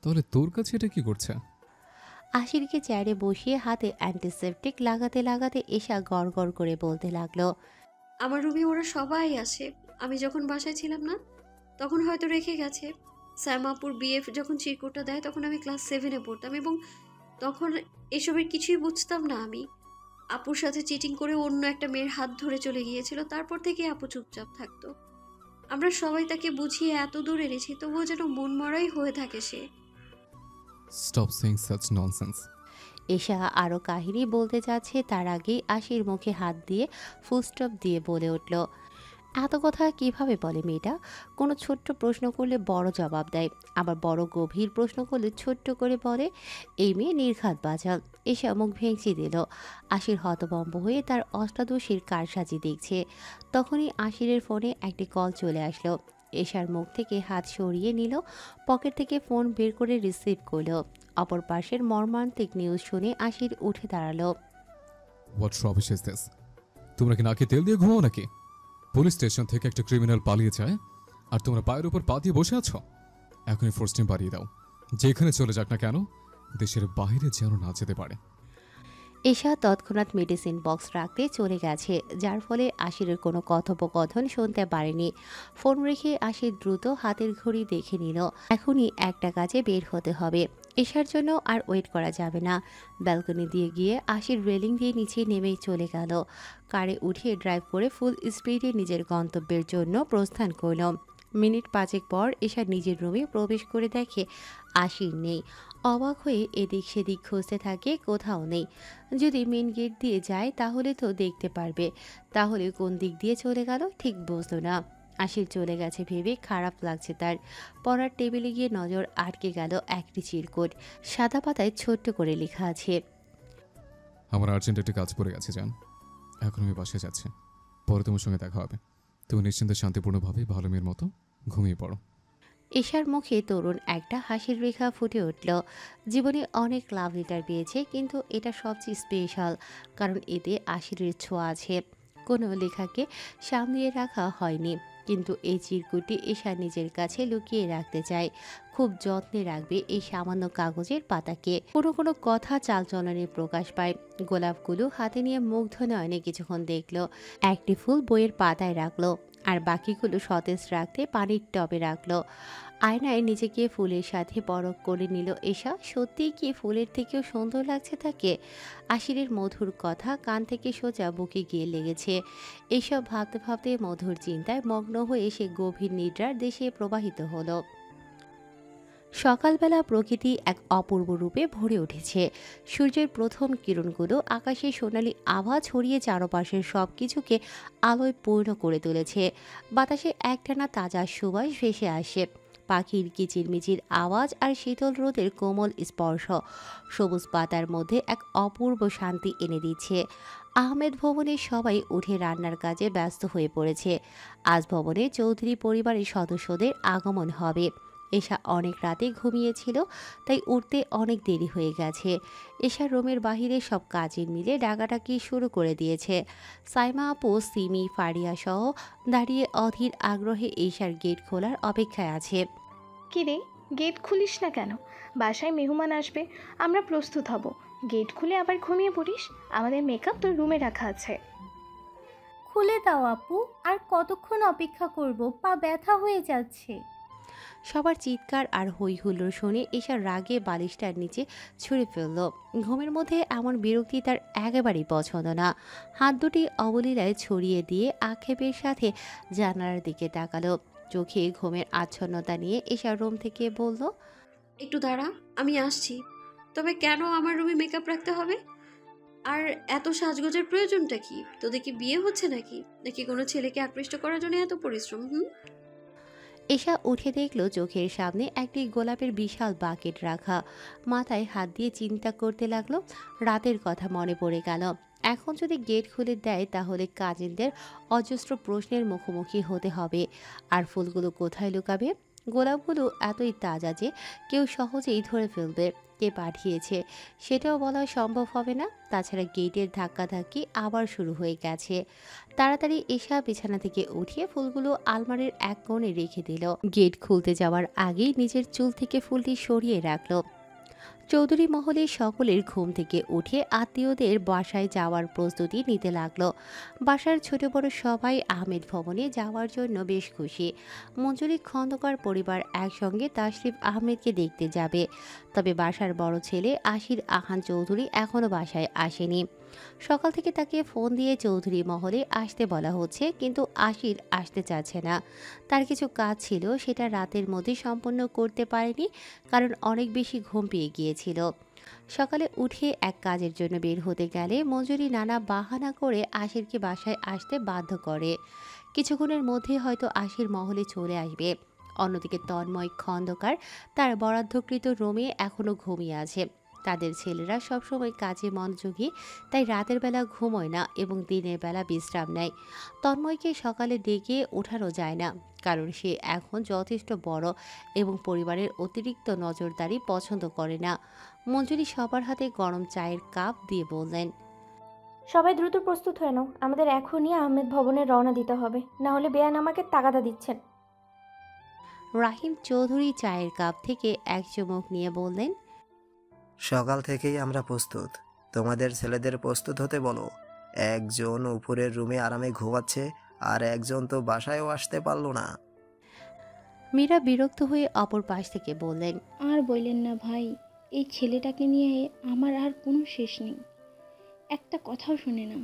তাহলে তোর কাছে এটা কি করছে? আশিরকে চেয়ারে বসিয়ে হাতে অ্যান্টিসেপটিক লাগাতে লাগাতে এশা গড় গড় করে বলতে লাগলো। আমার রুমে ওরা সবাই আছে। আমি যখন বাসায় ছিলাম না, তখন হয়তো রেখে গেছে। শ্যামাপুর বিএফ যখন চিরকুটটা দেয় তখন আমি ক্লাস 7-এ পড়তাম, এবং তখন এসবের কিছুই বুঝতাম না আমি। আপুর সাথে চিটিং করে অন্য একটা মেয়ের হাত ধরে চলে গিয়েছিল, তারপর থেকে আপু চুপচাপ থাকতো। আমরা সবাই তাকে বুঝিয়ে এত দূর এনেছি, তবুও যেন মন মরাই হয়ে থাকে সে। Stop saying such nonsense. Esha আরও কাহিনী বলতে যাচ্ছে তার আগেই আশির মুখে হাত দিয়ে ফুলস্টপ দিয়ে বলে উঠল, এত কথা কিভাবে বলে মেয়েটা? কোনো ছোট্ট প্রশ্ন করলে বড় জবাব দেয়, আবার বড় গভীর প্রশ্ন করলে ছোট্ট করে বলে। এই মেয়ে নির্ঘাত বাচাল। এসা মুখ ভেঙচি দিল। আশির হতভম্ব হয়ে তার অষ্টাদশীর কারসাজি দেখছে। তখনই আশিরের ফোনে একটি কল চলে আসলো। এশার মুখ থেকে হাত সরিয়ে নিল, পকেট থেকে ফোন বের করে রিসিভ করলো। অপর পাশের মর্মান্তিক নিউজ শুনে আশির উঠে দাঁড়ালো। What rubbish is this? তোমরা কি নাকে তেল দিয়ে ঘুমাও নাকি? পুলিশ স্টেশন থেকে একটা ক্রিমিনাল পালিয়ে যায় আর তোমরা পায়ের উপর পা দিয়ে বসে আছো? এখনই ফোর্স টিম বাড়িয়ে দাও। যেখানে চলে যাক না কেন, দেশের বাইরে যেন না যেতে পারে। এশা তৎক্ষণাৎ মেডিসিন বক্স রাখতে চলে গেছে, যার ফলে আশিরের কোনো কথোপকথন শুনতে পারেনি। ফোন রেখে আশির দ্রুত হাতের ঘড়ি দেখে নিল। এখনই একটা কাজে বের হতে হবে। এশার জন্য আর ওয়েট করা যাবে না। ব্যালকনি দিয়ে গিয়ে আশির রেলিং দিয়ে নিচে নেমেই চলে গেল। কারে উঠিয়ে ড্রাইভ করে ফুল স্পিডে নিজের গন্তব্যের জন্য প্রস্থান করল। মিনিট পাঁচেক পর এশা নিজের রুমে প্রবেশ করে দেখে আশির নেই। অবাক হয়ে এদিক সেদিক খুঁজতে থাকে, কোথাও নেই। যদি মেন গেট দিয়ে যায় তাহলে তো দেখতে পারবে, তাহলে কোন দিক দিয়ে চলে গেল ঠিক বুঝলো না। আশির চলে গেছে ভেবে খারাপ লাগছে তার। পড়ার টেবিলে গিয়ে নজর আটকে গেল একটি চিরকুট। সাদা পাতায় ছোট্ট করে লেখা আছে, আমার আর্জেন্ট একটা কাজ পড়ে গেছে জান। এখন আমি বাসায় যাচ্ছি। পরে তোমার সঙ্গে দেখা হবে। তুমি নিশ্চিন্তে শান্তিপূর্ণভাবে ভালো মেয়ের মতো ঘুমিয়ে পড়ো। এশার মুখে তরুণ একটা হাসির রেখা ফুটে উঠল। জীবনে অনেক লাভ লেটার পেয়েছে, কিন্তু এটা সবচেয়ে স্পেশাল, কারণ এতে আশিরের ছোঁয়া আছে। কোনো লেখাকে সামলিয়ে রাখা হয়নি, কিন্তু এই চিরকুটটি এশা নিজের কাছে লুকিয়ে রাখতে চায়। খুব যত্নে রাখবে এই সামান্য কাগজের পাতাকে। কোনো কোনো কথা চালচলনে প্রকাশ পায়। গোলাপগুলো হাতে নিয়ে মুগ্ধ নয়নে কিছুক্ষণ দেখলো। একটি ফুল বইয়ের পাতায় রাখলো, আর বাকিগুলো সতেজ রাখতে পানির টবে রাখলো। আয়নায় নিজেকে ফুলের সাথে পরখ করে নিল এশা। সত্যিই কি ফুলের থেকেও সুন্দর লাগছে তাকে? আশিরের মধুর কথা কান থেকে সোজা বুকে গিয়ে লেগেছে। এসব ভাবতে ভাবতে মধুর চিন্তায় মগ্ন হয়ে সে গভীর নিদ্রার দেশে প্রবাহিত হলো। সকালবেলা প্রকৃতি এক অপূর্ব রূপে ভরে উঠেছে। সূর্যের প্রথম কিরণগুলো আকাশে সোনালি আভা ছড়িয়ে চারপাশের সব কিছুকে আলোয় পূর্ণ করে তুলেছে। বাতাসে একটানা তাজা সুবাস ভেসে আসে। পাখির কিচিরমিচির আওয়াজ আর শীতল রোদের কোমল স্পর্শ সবুজ পাতার মধ্যে এক অপূর্ব শান্তি এনে দিচ্ছে। আহমেদ ভবনের সবাই উঠে রান্নার কাজে ব্যস্ত হয়ে পড়েছে। আজ ভবনে চৌধুরী পরিবারের সদস্যদের আগমন হবে। এশা অনেক রাতে ঘুমিয়েছিল, তাই উঠতে অনেক দেরি হয়ে গেছে। এশা রুমের বাহিরে সব কাজের মিলে ডাকাডাকি শুরু করে দিয়েছে। সাইমা আপু, সিমি, ফারিয়া সহ দাঁড়িয়ে অধীর আগ্রহে এশার গেট খোলার অপেক্ষায় আছে। কিরে, গেট খুলিস না কেন? বাসায় মেহমান আসবে, আমরা প্রস্তুত হব। গেট খুলে আবার ঘুমিয়ে পড়িস। আমাদের মেকআপ তোর রুমে রাখা আছে। খুলে দাও আপু, আর কতক্ষণ অপেক্ষা করব, পা ব্যথা হয়ে যাচ্ছে। সবার চিৎকার আর হই হুল্লোড় শুনে এশা রাগে বালিশটার নিচে ছুঁড়ে ফেলল। ঘুমের মধ্যে এমন বিরক্তি তার একেবারেই পছন্দ না। হাত দুটি অবলীলায় ছড়িয়ে দিয়ে আক্ষেপের সাথে জানালার দিকে তাকালো। চোখে ঘুমের আচ্ছন্নতা নিয়ে এশা রুম থেকে বলল, একটু দাঁড়া, আমি আসছি। তবে কেন আমার রুমে মেকআপ রাখতে হবে? আর এত সাজগোজের প্রয়োজনটা কি? তোদের কি বিয়ে হচ্ছে নাকি? নাকি কোনো ছেলেকে আকৃষ্ট করার জন্য এত পরিশ্রম? এশা উঠে দেখল চোখের সামনে একটি গোলাপের বিশাল বাকেট রাখা। মাথায় হাত দিয়ে চিন্তা করতে লাগলো। রাতের কথা মনে পড়ে গেল। এখন যদি গেট খুলে দেয় তাহলে কাজিনদের অজস্র প্রশ্নের মুখোমুখি হতে হবে। আর ফুলগুলো কোথায় লুকাবে? গোলাপগুলো এতই তাজা যে কেউ সহজেই ধরে ফেলবে। কে পাঠিয়েছে সেটাও বলা সম্ভব হবে না। তাছাড়া গেটের ধাক্কাধাক্কি আবার শুরু হয়ে গেছে। তাড়াতাড়ি এশা বিছানা থেকে উঠিয়ে ফুলগুলো আলমারির এক কোণে রেখে দিল। গেট খুলতে যাওয়ার আগেই নিজের চুল থেকে ফুলটি সরিয়ে রাখল। চৌধুরী মহলে সকলের ঘুম থেকে উঠে আত্মীয়দের বাসায় যাওয়ার প্রস্তুতি নিতে লাগলো। বাসার ছোট বড় সবাই আহমেদ ভবনে যাওয়ার জন্য বেশ খুশি। মঞ্জুরি খন্দকার পরিবার একসঙ্গে তাশরিফ আহমেদকে দেখতে যাবে। তবে বাসার বড় ছেলে আশির আহান চৌধুরী এখনও বাসায় আসেনি। সকাল থেকে তাকে ফোন দিয়ে চৌধুরী মহলে আসতে বলা হচ্ছে, কিন্তু আশির আসতে চাচ্ছে না। তার কিছু কাজ ছিল, সেটা রাতের মধ্যে সম্পন্ন করতে পারেনি, কারণ অনেক বেশি ঘুম পেয়ে গিয়েছিল। সকালে উঠে এক কাজের জন্য বের হতে গেলে মঞ্জুরি নানা বাহানা করে আশিরকে বাসায় আসতে বাধ্য করে। কিছুক্ষণের মধ্যে হয়তো আশির মহলে চলে আসবে। অন্যদিকে তন্ময় খন্দকার তার বরাদ্দকৃত রুমে এখনও ঘুমিয়ে আছে। তাদের ছেলেরা সবসময় কাজে মনোযোগী, তাই রাতের বেলা ঘুমোয় না এবং দিনের বেলা বিশ্রাম নেয়। তন্ময়কে সকালে ডেকে ওঠানো যায় না, কারণ সে এখন যথেষ্ট বড় এবং পরিবারের অতিরিক্ত নজরদারি পছন্দ করে না। মঞ্জুরি সবার হাতে গরম চায়ের কাপ দিয়ে বললেন, সবাই দ্রুত প্রস্তুত হয়ে নাও, আমাদের এখনই আহমেদ ভবনে রওনা দিতে হবে, না হলে বেয়ান আমাকে তাগাদা দিচ্ছেন। রাহিম চৌধুরী চায়ের কাপ থেকে এক চুমুক নিয়ে বললেন, সকাল থেকেই আমরা প্রস্তুত, তোমাদের ছেলেদের প্রস্তুত হতে বলো। একজন উপরের রুমে আরামে ঘুমাচ্ছে, আর একজন তো বাসায়ও আসতে পারলো না। মীরা বিরক্ত হয়ে অপর পাশ থেকে বললেন, আর বললেন না ভাই, এই ছেলেটাকে নিয়ে আমার আর কোনো শেষ নেই, একটা কথাও শুনে না।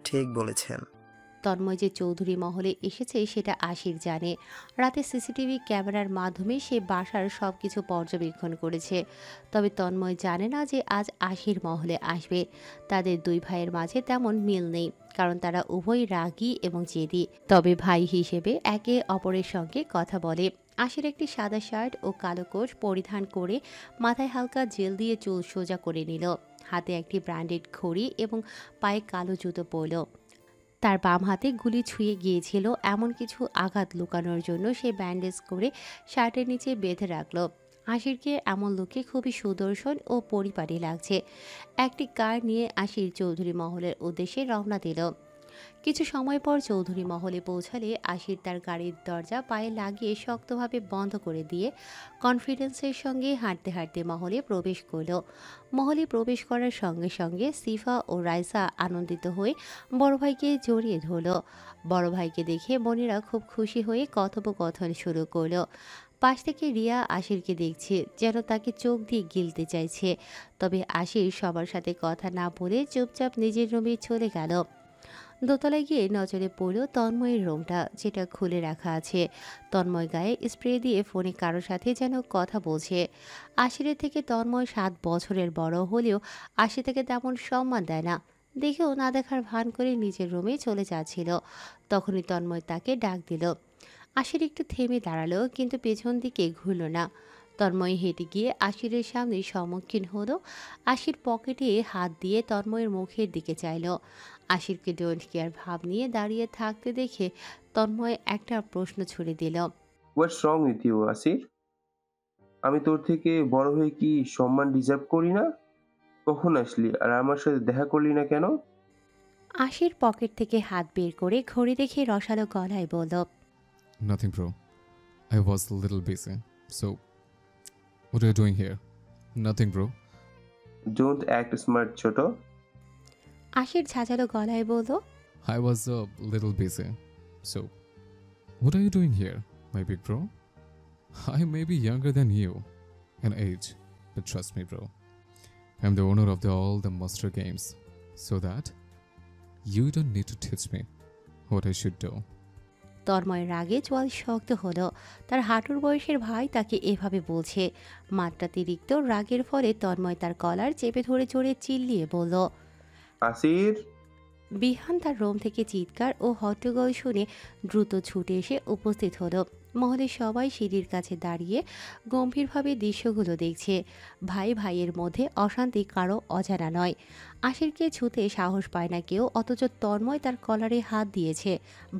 ঠিক বলেছেন। তন্ময় যে চৌধুরী মহলে এসেছে সেটা আশির জানে। রাতে সিসিটিভি ক্যামেরার মাধ্যমে সে বাসার সব কিছু পর্যবেক্ষণ করেছে। তবে তন্ময় জানে না যে আজ আশির মহলে আসবে। তাদের দুই ভাইয়ের মাঝে তেমন মিল নেই, কারণ তারা উভয় রাগী এবং জেদি। তবে ভাই হিসেবে একে অপরের সঙ্গে কথা বলে। আশির একটি সাদা শার্ট ও কালো কোট পরিধান করে মাথায় হালকা জেল দিয়ে চুল সোজা করে নিল। হাতে একটি ব্র্যান্ডেড ঘড়ি এবং পায়ে কালো জুতো পরল। তার বাম হাতে গুলি ছুঁয়ে গিয়েছিল, এমন কিছু আঘাত লুকানোর জন্য সে ব্যান্ডেজ করে শার্টের নিচে বেঁধে রাখল। আশিরকে এমন লোকে খুবই সুদর্শন ও পরিপাটি লাগছে। একটি কার নিয়ে আশির চৌধুরী মহলের উদ্দেশ্যে রওনা দিল। কিছু সময় পর চৌধুরী মহলে পৌঁছালে আশির তার গাড়ির দরজা পায়ে লাগিয়ে শক্তভাবে বন্ধ করে দিয়ে কনফিডেন্সের সঙ্গে হাঁটতে হাঁটতে মহলে প্রবেশ করল। মহলে প্রবেশ করার সঙ্গে সঙ্গে সিফা ও রাইসা আনন্দিত হয়ে বড় ভাইকে জড়িয়ে ধরল। বড় ভাইকে দেখে বোনেরা খুব খুশি হয়ে কথোপকথন শুরু করলো। পাশ থেকে রিয়া আশিরকে দেখছে, যেন তাকে চোখ দিয়ে গিলতে চাইছে। তবে আশির সবার সাথে কথা না বলে চুপচাপ নিজের রুমে চলে গেল। দোতলায় গিয়ে নজরে পড়ল তন্ময়ের রুমটা, যেটা খুলে রাখা আছে। তন্ময় গায়ে স্প্রে দিয়ে ফোনে কারোর সাথে যেন কথা বলছে। আশিরের থেকে তন্ময় 7 বছরের বড় হলেও আশি থেকে তেমন সম্মান দেয় না। দেখেও না দেখার ভান করে নিজের রুমে চলে যাচ্ছিল। তখনই তন্ময় তাকে ডাক দিল। আশির একটু থেমে দাঁড়ালো, কিন্তু পেছন দিকে ঘুরল না। তন্ময় হেঁটে গিয়ে আশিরের সামনে সম্মুখীন হলো। আশির পকেটে হাত দিয়ে তন্ময়ের মুখের দিকে চাইল। আশিরকে ডোন্ট কেয়ার ভাব নিয়ে দাঁড়িয়ে থাকতে দেখে তন্ময় একটা প্রশ্ন ছুড়ে দিল। হোয়াটস রং উইথ ইউ আসির? আমি তোর থেকে বড় হয়ে কি সম্মান ডিজার্ভ করি না? কখন আসলি আর আমার সাথে দেখা করলি না কেন? আশির পকেট থেকে হাত বের করে ঘড়ি দেখে রসালো গলায় বলল, Nothing, bro. I was a little busy. So, what are you doing here? Nothing, bro. Don't act smart ছোট। আশির ঝাঁঝালো গলায় বলল, I was a little busy. So, what are you doing here, my big bro? I may be younger than you in age, but trust me, bro. I'm the owner of all the master games, so that you don't need to teach me what I should do. তন্ময়ের রাগে জল শক্ত হলো। তার হাঁটুর বয়সের ভাই তাকে এভাবে বলছে। মাত্রাতিরিক্ত রাগের ফলে তন্ময় তার কলার চেপে ধরে জোরে চিল্লিয়ে বলল, আসির! বিহান তার রুম থেকে চিৎকার ও হট্টগোল শুনে দ্রুত ছুটে এসে উপস্থিত হলো। মহলের সবাই সিঁড়ির কাছে দাঁড়িয়ে গম্ভীরভাবে দৃশ্যগুলো দেখছে। ভাই ভাইয়ের মধ্যে অশান্তি কারো অজানা নয়। আশিরকে ছুতে সাহস পায় না কেউ, অথচ তন্ময় তার কলারে হাত দিয়েছে।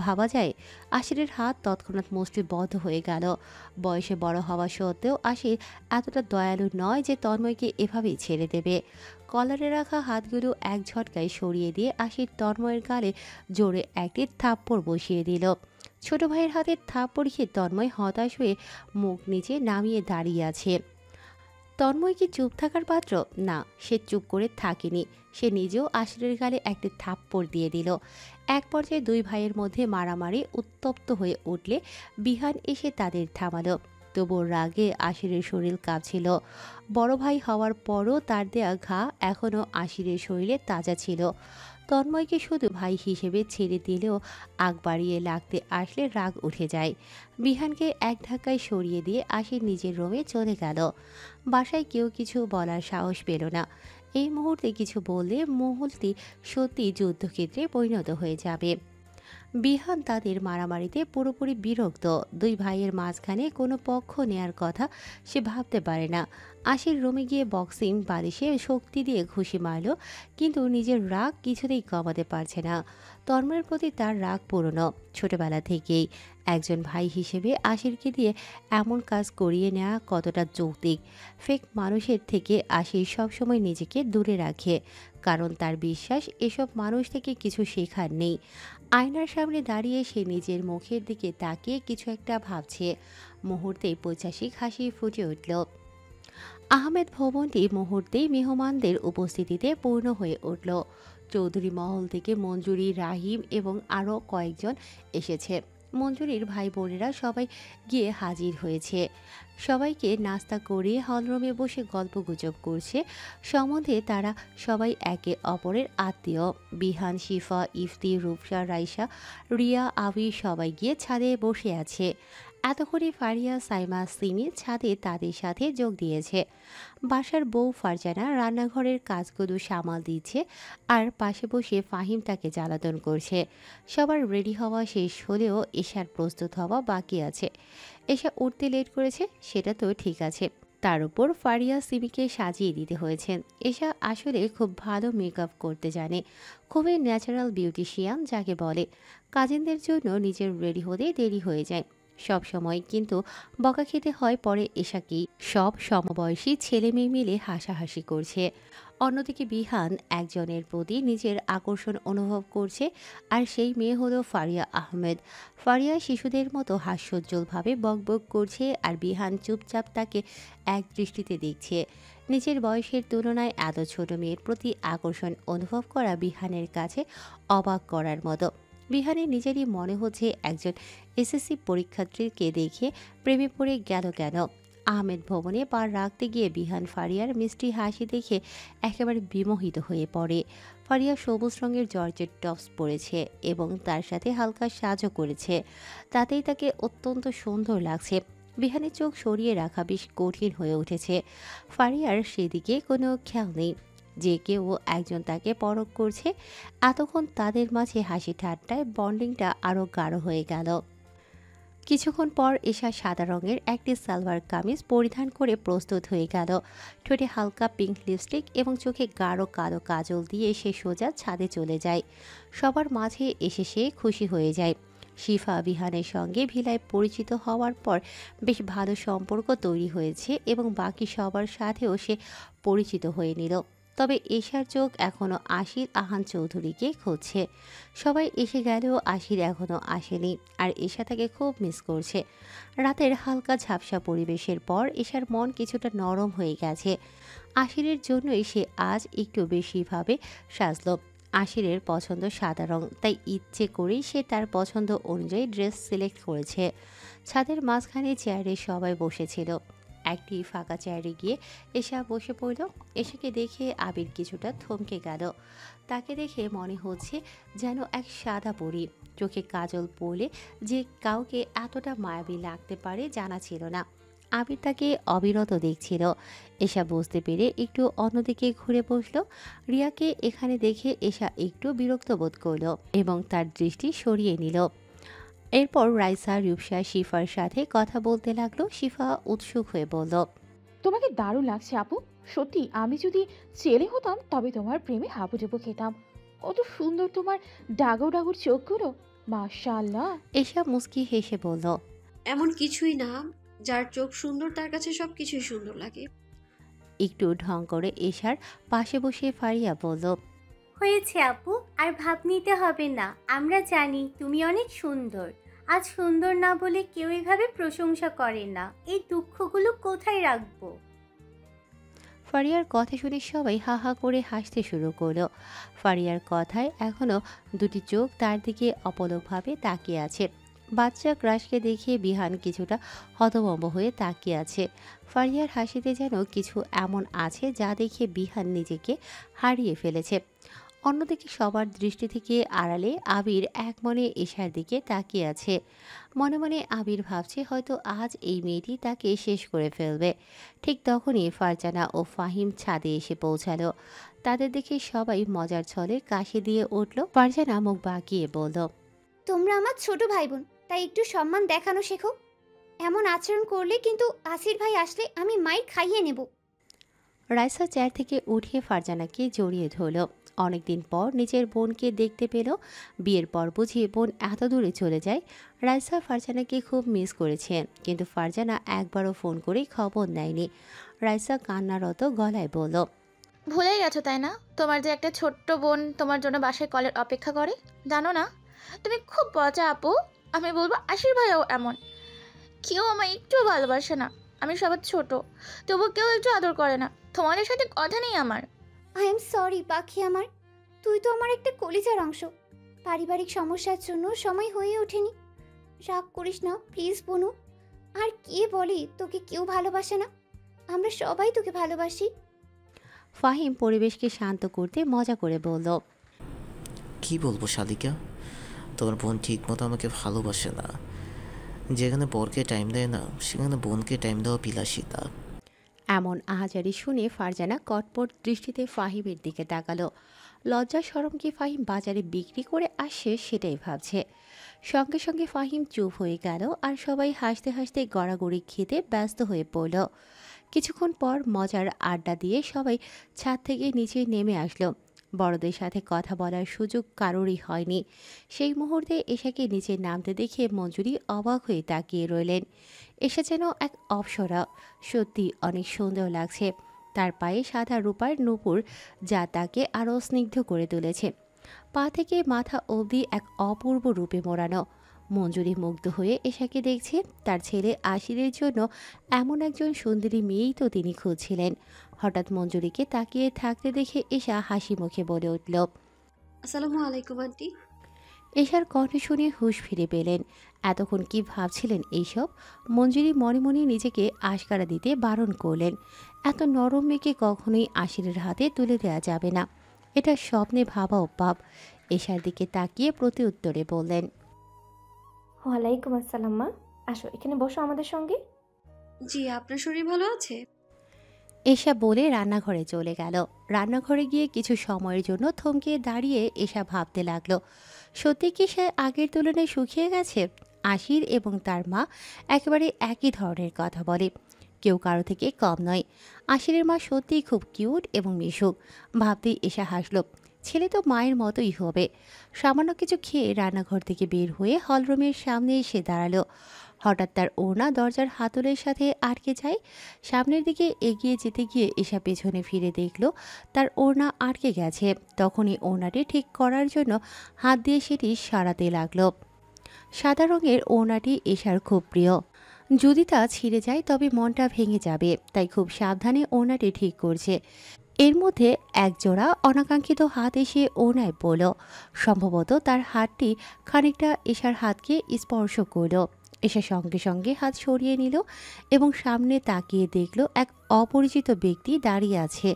ভাবা যায় আশিরের হাত তৎক্ষণাৎ মুষ্টিবদ্ধ হয়ে গেল। বয়সে বড় হওয়া সত্ত্বেও আশির এতটা দয়ালু নয় যে তন্ময়কে এভাবেই ছেড়ে দেবে। কলারে রাখা হাতগুলো এক ঝটকায় সরিয়ে দিয়ে আশির তন্ময়ের গালে জোরে একটি থাপ্পড় বসিয়ে দিল। ছোট ভাইয়ের হাতে থাপ্পড় খেয়ে তন্ময় হতাশ হয়ে মুখ নিচে নামিয়ে দাঁড়িয়ে আছে। তন্ময় কি চুপ থাকার পাত্র? না, সে চুপ করে থাকেনি। সে নিজেও আশিরের গালে একটি থাপ্পড় দিয়ে দিল। এক পর্যায়ে দুই ভাইয়ের মধ্যে মারামারি উত্তপ্ত হয়ে উঠলে বিহান এসে তাদের থামালো। তবুও রাগে আশিরের শরীর কাঁপছিল। বড় ভাই হওয়ার পরও তার দেয়া ঘা এখনও আশিরের শরীরে তাজা ছিল। তন্ময়কে শুধু ভাই হিসেবে ছেড়ে দিলেও আগ বাড়িয়ে লাগতে আসলে রাগ উঠে যায়। বিহানকে এক ধাক্কায় সরিয়ে দিয়ে আশির নিজের রুমে চলে গেল। বাসায় কেউ কিছু বলার সাহস পেল না। এই মুহূর্তে কিছু বললে মহলটি সত্যি যুদ্ধক্ষেত্রে পরিণত হয়ে যাবে। বিহান তাদের মারামারিতে পুরোপুরি বিরক্ত। দুই ভাইয়ের মাঝখানে কোনো পক্ষ নেয়ার কথা সে ভাবতে পারে না। আশির রুমে গিয়ে বক্সিং বালিশে শক্তি দিয়ে ঘুষি মারল, কিন্তু নিজের রাগ কিছুতেই কমাতে পারছে না। তন্ময়ের প্রতি তার রাগ পুরনো, ছোটবেলা থেকেই। একজন ভাই হিসেবে আশিরকে দিয়ে এমন কাজ করিয়ে নেওয়া কতটা যৌক্তিক। ফেক মানুষের থেকে আশির সবসময় নিজেকে দূরে রাখে, কারণ তার বিশ্বাস এসব মানুষ থেকে কিছু শেখার নেই। আয়নার সামনে দাঁড়িয়ে সে নিজের মুখের দিকে তাকিয়ে কিছু একটা ভাবছে। মুহূর্তেই পৈশাচিক হাসি ফুটে উঠল। আহমেদ ভবনটি মুহূর্তেই মেহমানদের উপস্থিতিতে পূর্ণ হয়ে উঠল। চৌধুরী মহল থেকে মঞ্জুরি, রাহিম এবং আরও কয়েকজন এসেছে। মঞ্জুরির ভাই বোনেরা সবাই গিয়ে হাজির হয়েছে। সবাইকে নাস্তা করে হলরুমে বসে গল্পগুজব করছে। সম্বন্ধে তারা সবাই একে অপরের আত্মীয়। বিহান, শিফা, ইফতি, রূপসা, রাইসা, রিয়া, আবি সবাই গিয়ে ছাদে বসে আছে। এতক্ষণে ফারিয়া, সাইমা, সিমি ছাদে তাদের সাথে যোগ দিয়েছে। বাসার বউ ফারজানা রান্নাঘরের কাজগুলো সামাল দিচ্ছে, আর পাশে বসে ফাহিম তাকে জ্বালাতন করছে। সবার রেডি হওয়া শেষ হলেও এশার প্রস্তুত হওয়া বাকি আছে। এশা উঠতে লেট করেছে, সেটা তো ঠিক আছে। তার উপর ফারিয়া সিমিকে সাজিয়ে দিতে হয়েছে। এশা আসলে খুব ভালো মেকআপ করতে জানে, খুবই ন্যাচারাল বিউটিশিয়ান যাকে বলে। কাজিনদের জন্য নিজের রেডি হতে দেরি হয়ে যায় সব সময়, কিন্তু বকা খেতে হয় পরে এশাকেই। সব সমবয়সী ছেলে মেয়ে মিলে হাসাহাসি করছে। অন্যদিকে বিহান একজনের প্রতি নিজের আকর্ষণ অনুভব করছে, আর সেই মেয়ে হলো ফারিয়া আহমেদ। ফারিয়া শিশুদের মতো হাস্যোজ্জ্বলভাবে বকবক করছে, আর বিহান চুপচাপ তাকে এক দৃষ্টিতে দেখছে। নিজের বয়সের তুলনায় এত ছোট মেয়ের প্রতি আকর্ষণ অনুভব করা বিহানের কাছে অবাক করার মতো। বিহানের নিজেরই মনে হচ্ছে একজন এসএসসি পরীক্ষার্থীকে দেখে প্রেমে পড়ে গেল কেন। আহমেদ ভবনে পা রাখতে গিয়ে বিহান ফারিয়ার মিষ্টি হাসি দেখে একেবারে বিমোহিত হয়ে পড়ে। ফারিয়া সবুজ রঙের জর্জেট টপস পরেছে এবং তার সাথে হালকা সাজও করেছে, তাতেই তাকে অত্যন্ত সুন্দর লাগছে। বিহানের চোখ সরিয়ে রাখা বেশ কঠিন হয়ে উঠেছে। ফারিয়ার সেদিকে কোনো খেয়াল নেই যে কেউ একজন তাকে পরখ করছে। এতক্ষণ তাদের মাঝে হাসি ঠাট্টায় বন্ডিংটা আরও গাঢ় হয়ে গেল। কিছুক্ষণ পর এশা সাদা রঙের একটি সালোয়ার কামিজ পরিধান করে প্রস্তুত হয়ে গেল। ঠোঁটে হালকা পিঙ্ক লিপস্টিক এবং চোখে গাঢ় কালো কাজল দিয়ে সে সোজা ছাদে চলে যায়। সবার মাঝে এসে সে খুশি হয়ে যায়। শিফা বিহানের সঙ্গে ভিলায় পরিচিত হওয়ার পর বেশ ভালো সম্পর্ক তৈরি হয়েছে এবং বাকি সবার সাথেও সে পরিচিত হয়ে নিল। তবে এশার চোখ এখনও আশির আহান চৌধুরীকে খুঁজছে। সবাই এসে গেলেও আশির এখনও আসেনি, আর এশা তাকে খুব মিস করছে। রাতের হালকা ঝাপসা পরিবেশের পর এশার মন কিছুটা নরম হয়ে গেছে। আশিরের জন্যই সে আজ একটু বেশিভাবে সাজল। আশিরের পছন্দ সাদা রং, তাই ইচ্ছে করেই সে তার পছন্দ অনুযায়ী ড্রেস সিলেক্ট করেছে। ছাদের মাঝখানে চেয়ারে সবাই বসেছিল। একটি ফাঁকা চেয়ারে গিয়ে এশা বসে পড়ল। এশাকে দেখে আবির কিছুটা থমকে গেল। তাকে দেখে মনে হচ্ছে যেন এক সাদা পরী। চোখে কাজল পড়লে যে কাউকে এতটা মায়াবী লাগতে পারে জানা ছিল না। আবির তাকে অবিরত দেখছিল। এশা বুঝতে পেরে একটু অন্যদিকে ঘুরে বসল। রিয়াকে এখানে দেখে এশা একটু বিরক্ত বোধ করল এবং তার দৃষ্টি সরিয়ে নিল। এরপর রাইসা, রূপসা, শিফার সাথে কথা বলতে লাগলো। শিফা উৎসুক হয়ে বলল, তোমাকে দারুণ লাগছে আপু। সত্যি আমি যদি ছেলে হতাম তবে তোমার প্রেমে হাবুডুবু খেতাম। কত সুন্দর তোমার ডাগর ডাগর চোখগুলো, মাশাআল্লাহ। এশা মুস্কি হেসে বলল, এমন কিছুই না, যার চোখ সুন্দর তার কাছে সব কিছুই সুন্দর লাগে। একটু ঢং করে এশার পাশে বসে ফারিয়া বলল, হয়েছে আপু, আর ভাব নিতে হবে না। আমরা জানি তুমি অনেক সুন্দর। আজ সুন্দর না বলে কেউ এভাবে প্রশংসা করে না। এই দুঃখগুলো কোথায় রাখবো? ফারিয়ার কথা শুনে সবাই হা হা করে হাসতে শুরু করলো। ফারিয়ার কথায় এখনো দুটি চোখ তার দিকে অপলকভাবে তাকিয়ে আছে। বাচ্চা ক্রাশকে দেখে বিহান কিছুটা হতভম্ব হয়ে তাকিয়ে আছে। ফারিয়ার হাসিতে যেন কিছু এমন আছে যা দেখে বিহান নিজেকে হারিয়ে ফেলেছে। অন্যদিকে সবার দৃষ্টি থেকে আড়ালে আবির এক মনে এশার দিকে তাকিয়ে আছে। মনে মনে আবির ভাবছে হয়তো আজ এই মেয়েটি তাকে শেষ করে ফেলবে। ঠিক তখনই ফারজানা ও ফাহিম ছাদে এসে পৌঁছালো। তাদের দেখে সবাই মজার ছলে কাশি দিয়ে উঠল। ফারজানা মুখ বাঁকিয়ে বলল, তোমরা আমার ছোট ভাই বোন, তাই একটু সম্মান দেখানো শেখো। এমন আচরণ করলে কিন্তু আসির ভাই আসলে আমি মাইর খাইয়ে নেব। রাইসা চেয়ার থেকে উঠিয়ে ফারজানাকে জড়িয়ে ধরল। অনেকদিন পর নিজের বোনকে দেখতে পেল। বিয়ের পর বুঝি বোন এত দূরে চলে যায়। রাইসা ফারজানাকে খুব মিস করেছে, কিন্তু ফারজানা একবারও ফোন করে খবর নেয়নি। রাইসা কান্নারত গলায় বলল, ভুলে গেছো তাই না? তোমার যে একটা ছোট্ট বোন তোমার জন্য বাসায় কলের অপেক্ষা করে, জানো না? তুমি খুব পচা আপু। আমি বলবো আশির ভাইও এমন। কেউ আমায় একটু ভালোবাসে না। আমি সবার ছোট, তবু কেউ একটু আদর করে না। তোমাদের সাথে কথা নেই আমার। আই এম সরি পাখি আমার, তুই তো আমার একটা কলিজার অংশ। পারিবারিক সমস্যার জন্য সময় হয়ে ওঠেনি। রাগ করিস না প্লিজ বনু। আর কে বলে তোকে কেউ ভালোবাসে না? আমরা সবাই তোকে ভালোবাসি। ফাহিম পরিবেশকে শান্ত করতে মজা করে বলল, কি বলবো শালিকা, তোমার বোন ঠিক মতো আমাকে ভালোবাসে না। যেখানে বরকে টাইম দেয় না সেখানে বোনকে টাইম দেওয়া বিলাসিতা। এমন আহাজারি শুনে ফারজানা কটপট দৃষ্টিতে ফাহিমের দিকে তাকালো। লজ্জা শরম কি ফাহিম বাজারে বিক্রি করে আসে সেটাই ভাবছে। সঙ্গে সঙ্গে ফাহিম চুপ হয়ে গেল আর সবাই হাসতে হাসতে গড়াগড়ি খেতে ব্যস্ত হয়ে পড়ল। কিছুক্ষণ পর মজার আড্ডা দিয়ে সবাই ছাদ থেকে নিচে নেমে আসলো। বড়দের সাথে কথা বলার সুযোগ কারোরই হয়নি। সেই মুহূর্তে এশাকে নিচে নামতে দেখে মঞ্জুরি অবাক হয়ে তাকিয়ে রইলেন। এশা যেন এক অপ্সরা, সত্যি অনেক সুন্দর লাগছে। তার পায়ে সাদা রূপার নূপুর, যা তাকে আরও স্নিগ্ধ করে তুলেছে। পা থেকে মাথা অবধি এক অপূর্ব রূপে মোড়ানো। মঞ্জুরি মুগ্ধ হয়ে এশাকে দেখছে। তার ছেলে আশিরের জন্য এমন একজন সুন্দরী মেয়েই তো তিনি খুঁজছিলেন। হঠাৎ মঞ্জুরিকে তাকিয়ে থাকতে দেখে এশা হাসি মুখে বলে উঠল, আসসালামু আলাইকুম আন্টি। এশার কণ্ঠ শুনে হুঁশ ফিরে পেলেন। এতক্ষণ কি ভাবছিলেন এইসব? মঞ্জুরি মনে মনে নিজেকে আশকারা দিতে বারণ করলেন। এত নরম মেয়েকে কখনোই আশিরের হাতে তুলে দেওয়া যাবে না, এটা স্বপ্নে ভাবা অভাব। এশার দিকে তাকিয়ে প্রতি উত্তরে বললেন, ওয়ালাইকুম আসসালাম মা, আসো এখানে বসো আমাদের সঙ্গে। জি, আপনার শরীর ভালো আছে? এশা বলে রান্নাঘরে চলে গেল। রান্নাঘরে গিয়ে কিছু সময়ের জন্য থমকে দাঁড়িয়ে এশা ভাবতে লাগলো, সত্যি কি সে আগের তুলনায় শুকিয়ে গেছে? আশির এবং তার মা একেবারে একই ধরনের কথা বলে, কেউ কারো থেকে কম নয়। আশিরের মা সত্যিই খুব কিউট এবং মিশুক। ভাবতেই এশা হাসলো, ছেলে তো মায়ের মতোই হবে। সামান্য কিছু খেয়ে রান্নাঘর থেকে বের হয়ে হলরুমের সামনে এসে দাঁড়ালো। হঠাৎ তার ওড়না দরজার হাতলের সাথে আটকে যায়। সামনের দিকে এগিয়ে যেতে গিয়ে এশা পেছনে ফিরে দেখল তার ওড়না আটকে গেছে। তখনই ওড়নাটি ঠিক করার জন্য হাত দিয়ে সেটি সারাতে লাগলো। সাদা রঙের ওড়নাটি এশার খুব প্রিয়। যদি তা ছিঁড়ে যায় তবে মনটা ভেঙে যাবে, তাই খুব সাবধানে ওড়নাটি ঠিক করছে। এর মধ্যে একজোড়া অনাকাঙ্ক্ষিত হাত এসে ওড়নায় পড়ল। সম্ভবত তার হাতটি খানিকটা এশার হাতকে স্পর্শ করল। এশা সঙ্গে সঙ্গে হাত সরিয়ে নিল এবং সামনে তাকিয়ে দেখল এক অপরিচিত ব্যক্তি দাঁড়িয়ে আছে।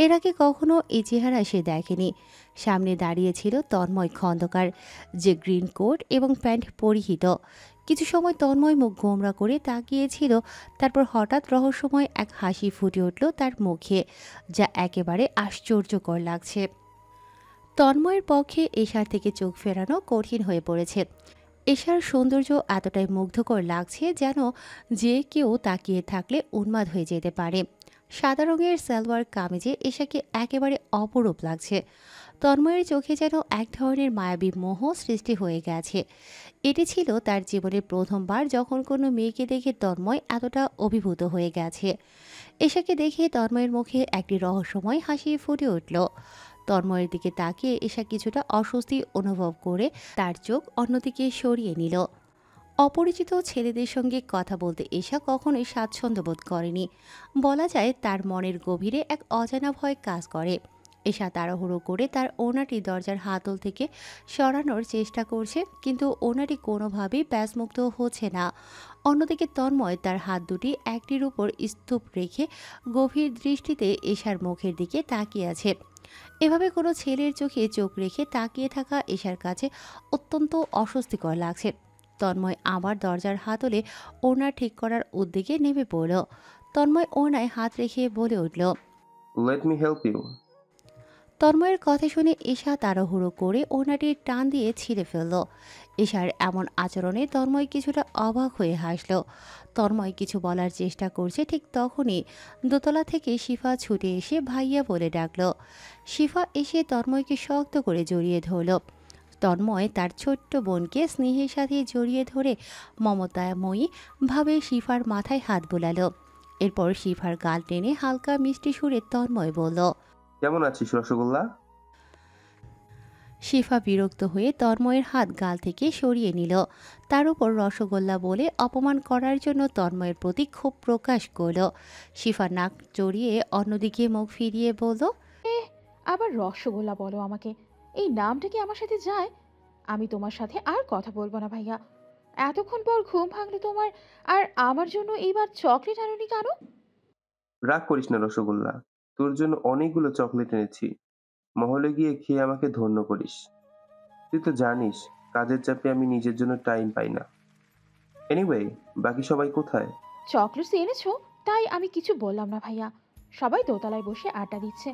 এর আগে কখনো এই চেহারা সে দেখেনি। সামনে দাঁড়িয়ে ছিল তন্ময় খন্দকার, যে গ্রিন কোট এবং প্যান্ট পরিহিত। কিছু সময় তন্ময় মুখ গোমরা করে তাকিয়েছিল, তারপর হঠাৎ রহস্যময় এক হাসি ফুটে উঠল তার মুখে, যা একেবারে আশ্চর্যকর লাগছে। তন্ময়ের পক্ষে এশার থেকে চোখ ফেরানো কঠিন হয়ে পড়েছে। এশার সৌন্দর্য এতটাই মুগ্ধকর লাগছে যেন যে কেউ তাকিয়ে থাকলে উন্মাদ হয়ে যেতে পারে। সাদা রঙের সালোয়ার কামিজে এশাকে একেবারে অপরূপ লাগছে। তন্ময়ের চোখে যেন এক ধরনের মায়াবী মোহ সৃষ্টি হয়ে গেছে। এটি ছিল তার জীবনের প্রথমবার যখন কোনো মেয়েকে দেখে তন্ময় এতটা অভিভূত হয়ে গেছে। এশাকে দেখে তন্ময়ের মুখে একটি রহস্যময় হাসি ফুটে উঠল। তন্ময়ের দিকে তাকিয়ে এশা কিছুটা অস্বস্তি অনুভব করে তার চোখ অন্যদিকে সরিয়ে নিল। অপরিচিত ছেলেদের সঙ্গে কথা বলতে এশা কখনোই স্বাচ্ছন্দ্য বোধ করেনি। বলা যায় তার মনের গভীরে এক অজানা ভয় কাজ করে। এশা তাড়াহুড়ো করে তার ওড়নাটি দরজার হাতল থেকে সরানোর চেষ্টা করছে, কিন্তু ওড়নাটি কোনোভাবেই প্যাঁচমুক্ত হচ্ছে না। অন্যদিকে তন্ময় তার হাত দুটি একটির উপর স্তূপ রেখে গভীর দৃষ্টিতে এশার মুখের দিকে তাকিয়ে আছে। এভাবে কোনো ছেলের চোখে চোখ রেখে তাকিয়ে থাকা এশার কাছে অত্যন্ত অস্বস্তিকর লাগছে। তন্ময় আবার দরজার হাতলে ওড়না ঠিক করার উদ্যোগে নেমে পড়ল। তন্ময় ওড়নায় হাত রেখে বলে উঠল, লেট মি হেল্প ইউ। তন্ময়ের কথা শুনে এশা তাড়াহুড়ো করে ওড়নাটির টান দিয়ে ছিঁড়ে ফেলল। এশার এমন আচরণে তন্ময় কিছুটা অবাক হয়ে হাসল। তন্ময় কিছু বলার চেষ্টা করছে, ঠিক তখনই দোতলা থেকে শিফা ছুটে এসে ভাইয়া বলে ডাকল। শিফা এসে তন্ময়কে শক্ত করে জড়িয়ে ধরল। তন্ময় তার ছোট্ট বোনকে স্নেহের সাথে জড়িয়ে ধরে মমতাময়ী ভাবে শিফার মাথায় হাত বোলালো। এরপর শিফার গাল টেনে হালকা মিষ্টি সুরে তন্ময় বলল, কেমন আছিস রসগোল্লা? শিফা বিরক্ত হয়ে তন্ময়ের হাত গাল থেকে সরিয়ে নিল। তার উপর রসগোল্লা বলে অপমান করার জন্য তন্ময়ের প্রতি ক্ষোভ প্রকাশ করল। শিফা নাক জড়িয়ে অন্যদিকে মুখ ফিরিয়ে বলল, আবার রসগোল্লা বলো আমাকে? এই নামটা কি আমার সাথে যায়? আমি তোমার সাথে আর কথা বলবো না ভাইয়া। এতক্ষণ পর ঘুম ভাঙলো তোমার, আর আমার জন্য এইবার চকলেট আনোনি কেন? রাগ করিস না রসগোল্লা, তোর জন্য অনেকগুলো চকলেট এনেছি। মহলে গিয়ে খেয়ে আমাকে ধন্য করিস। তুই তো জানিস কাজের চাপে আমি নিজের জন্য টাইম পাই না। এনিওয়ে, বাকি সবাই কোথায়? চকলেটস এনেছো তাই আমি কিছু বললাম না ভাইয়া। সবাই দোতলায় বসে আড্ডা দিচ্ছে।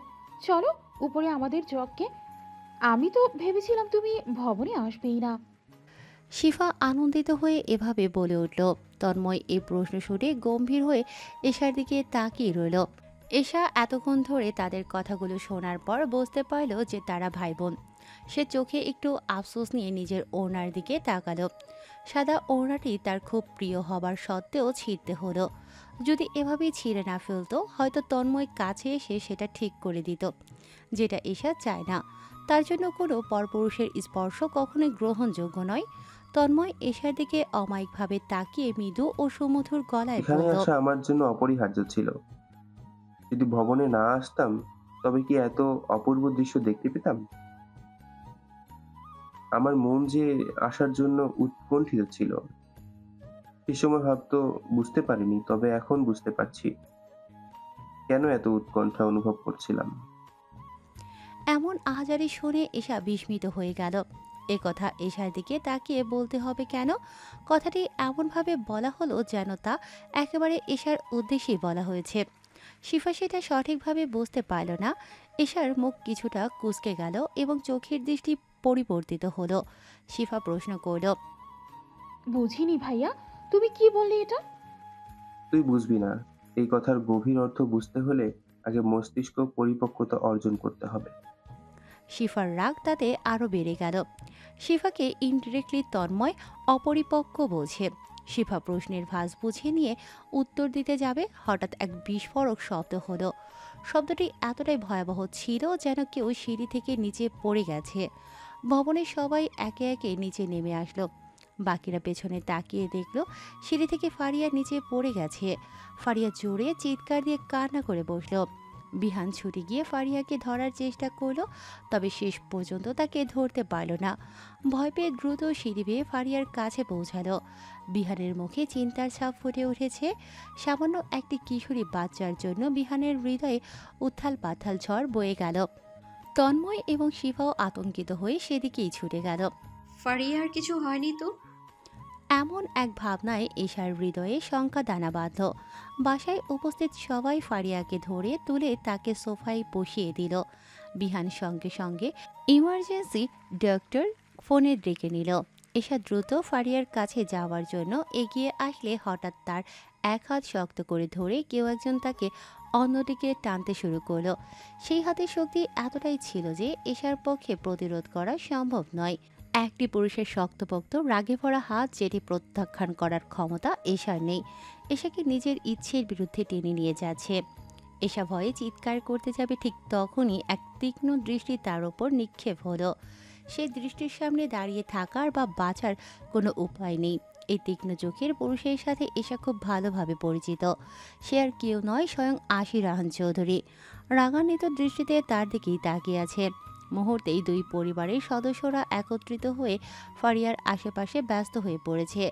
চলো উপরে আমাদের জগকে। আমি তো ভেবেছিলাম তুমি ভবনে আসবেই না। শিফা আনন্দিত হয়ে এভাবে বলে উঠল। তন্ময় এই প্রশ্ন শুনে গম্ভীর হয়ে এশার দিকে তাকিয়ে রইল। এশা এতক্ষণ ধরে তাদের কথাগুলো শোনার পর বুঝতে পারল যে তারা ভাই বোন। সে চোখে একটু আফসোস নিয়ে নিজের ওড়নার দিকে তাকালো। সাদা ওড়নাটি তার খুব প্রিয় হবার সত্ত্বেও ছিঁড়তে হলো। যদি এভাবেই ছিঁড়ে না ফেলতো, হয়তো তন্ময় কাছে এসে সেটা ঠিক করে দিত, যেটা এশা চায় না। তার জন্য কোনো পরপুরুষের স্পর্শ কখনোই গ্রহণযোগ্য নয়। তন্ময় এশার দিকে অমায়িকভাবে তাকিয়ে মৃদু ও সুমধুর গলায় এখানে বলল, আসা আমার জন্য অপরিহার্য ছিল। যদি ভবনে না আসতাম তবে কি এত অপূর্ব দৃশ্য দেখতে পেতাম? আমার মন যে আসার জন্য উৎকণ্ঠিত ছিল। সে সময় হয়তো বুঝতে পারিনি, তবে এখন বুঝতে পারছি কেন এত উৎকণ্ঠা অনুভব করছিলাম। এমন আহাজারি শুনে এশা বিস্মিত হয়ে গেল। এ কথা এশার দিকে তাকিয়ে বলতে হবে কেন? কথাটি এমনভাবে বলা হলো যেন তা একেবারে এশার উদ্দেশ্যেই বলা হয়েছে। শিফা সেটা সঠিকভাবে বুঝতে পারল না। এশার মুখ কিছুটা কুঁচকে গেল এবং চোখের দৃষ্টি পরিবর্তিত হলো। শিফা প্রশ্ন করল, বুঝিনি ভাইয়া, তুমি কি বললে এটা? তুই বুঝবি না। এই কথার গভীর অর্থ বুঝতে হলে আগে মস্তিষ্ক পরিপক্কতা অর্জন করতে হবে। শিফার রাগ তাতে আরও বেড়ে গেল। শিফাকে ইনডিরেক্টলি তন্ময় অপরিপক্ক বোঝে। শিফা প্রশ্নের ভাঁজ বুঝে নিয়ে উত্তর দিতে যাবে, হঠাৎ এক বিস্ফোরক শব্দ হলো। শব্দটি এতটাই ভয়াবহ ছিল যেন কেউ সিঁড়ি থেকে নিচে পড়ে গেছে। ভবনের সবাই একে একে নিচে নেমে আসলো। বাকিরা পেছনে তাকিয়ে দেখল সিঁড়ি থেকে ফারিয়া নিচে পড়ে গেছে। ফারিয়া জোরে চিৎকার দিয়ে কান্না করে বসল। বিহান ছুটে গিয়ে ফারিয়াকে ধরার চেষ্টা করলো, তবে শেষ পর্যন্ত তাকে ধরতে পারল না। ভয় পেয়ে দ্রুত সিঁড়ি বেয়ে ফারিয়ার কাছে পৌঁছালো। বিহানের মুখে চিন্তার ছাপ ফুটে উঠেছে। সামান্য একটি কিশোরী বাচ্চার জন্য বিহানের হৃদয়ে উত্থাল পাথাল ঝড় বয়ে গেল। তন্ময় এবং শিফাও আতঙ্কিত হয়ে সেদিকেই ছুটে গেল। ফারিয়ার কিছু হয়নি তো? এমন এক ভাবনায় এশার হৃদয়ে শঙ্কা দানা বাঁধল। বাসায় উপস্থিত সবাই ফারিয়াকে ধরে তুলে তাকে সোফায় বসিয়ে দিল। বিহান সঙ্গে সঙ্গে ইমার্জেন্সি ডক্টর ফোনে ডেকে নিল। এশা দ্রুত ফারিয়ার কাছে যাওয়ার জন্য এগিয়ে আসলে হঠাৎ তার এক হাত শক্ত করে ধরে কেউ একজন তাকে অন্যদিকে টানতে শুরু করলো। সেই হাতের শক্তি এতটাই ছিল যে এশার পক্ষে প্রতিরোধ করা সম্ভব নয়। একটি পুরুষের শক্তপোক্ত রাগে ভরা হাত যেটি প্রত্যাখ্যান করার ক্ষমতা এশার নেই। এশাকে নিজের ইচ্ছের বিরুদ্ধে টেনে নিয়ে যাচ্ছে। এশা ভয়ে চিৎকার করতে যাবে ঠিক তখনই এক তীক্ষ্ণ দৃষ্টি তার ওপর নিক্ষেপ হলো। সেই দৃষ্টির সামনে দাঁড়িয়ে থাকার বা বাঁচার কোনো উপায় নেই। এই তীক্ষ্ণ চোখের পুরুষের সাথে এশা খুব ভালোভাবে পরিচিত। সে আর কেউ নয়, স্বয়ং আশির রাহান চৌধুরী। রাগান্বিত দৃষ্টিতে তার দিকেই তাকিয়ে আছে। মুহূর্তেই দুই পরিবারের সদস্যরা একত্রিত হয়ে ফারিয়ার আশেপাশে ব্যস্ত হয়ে পড়েছে।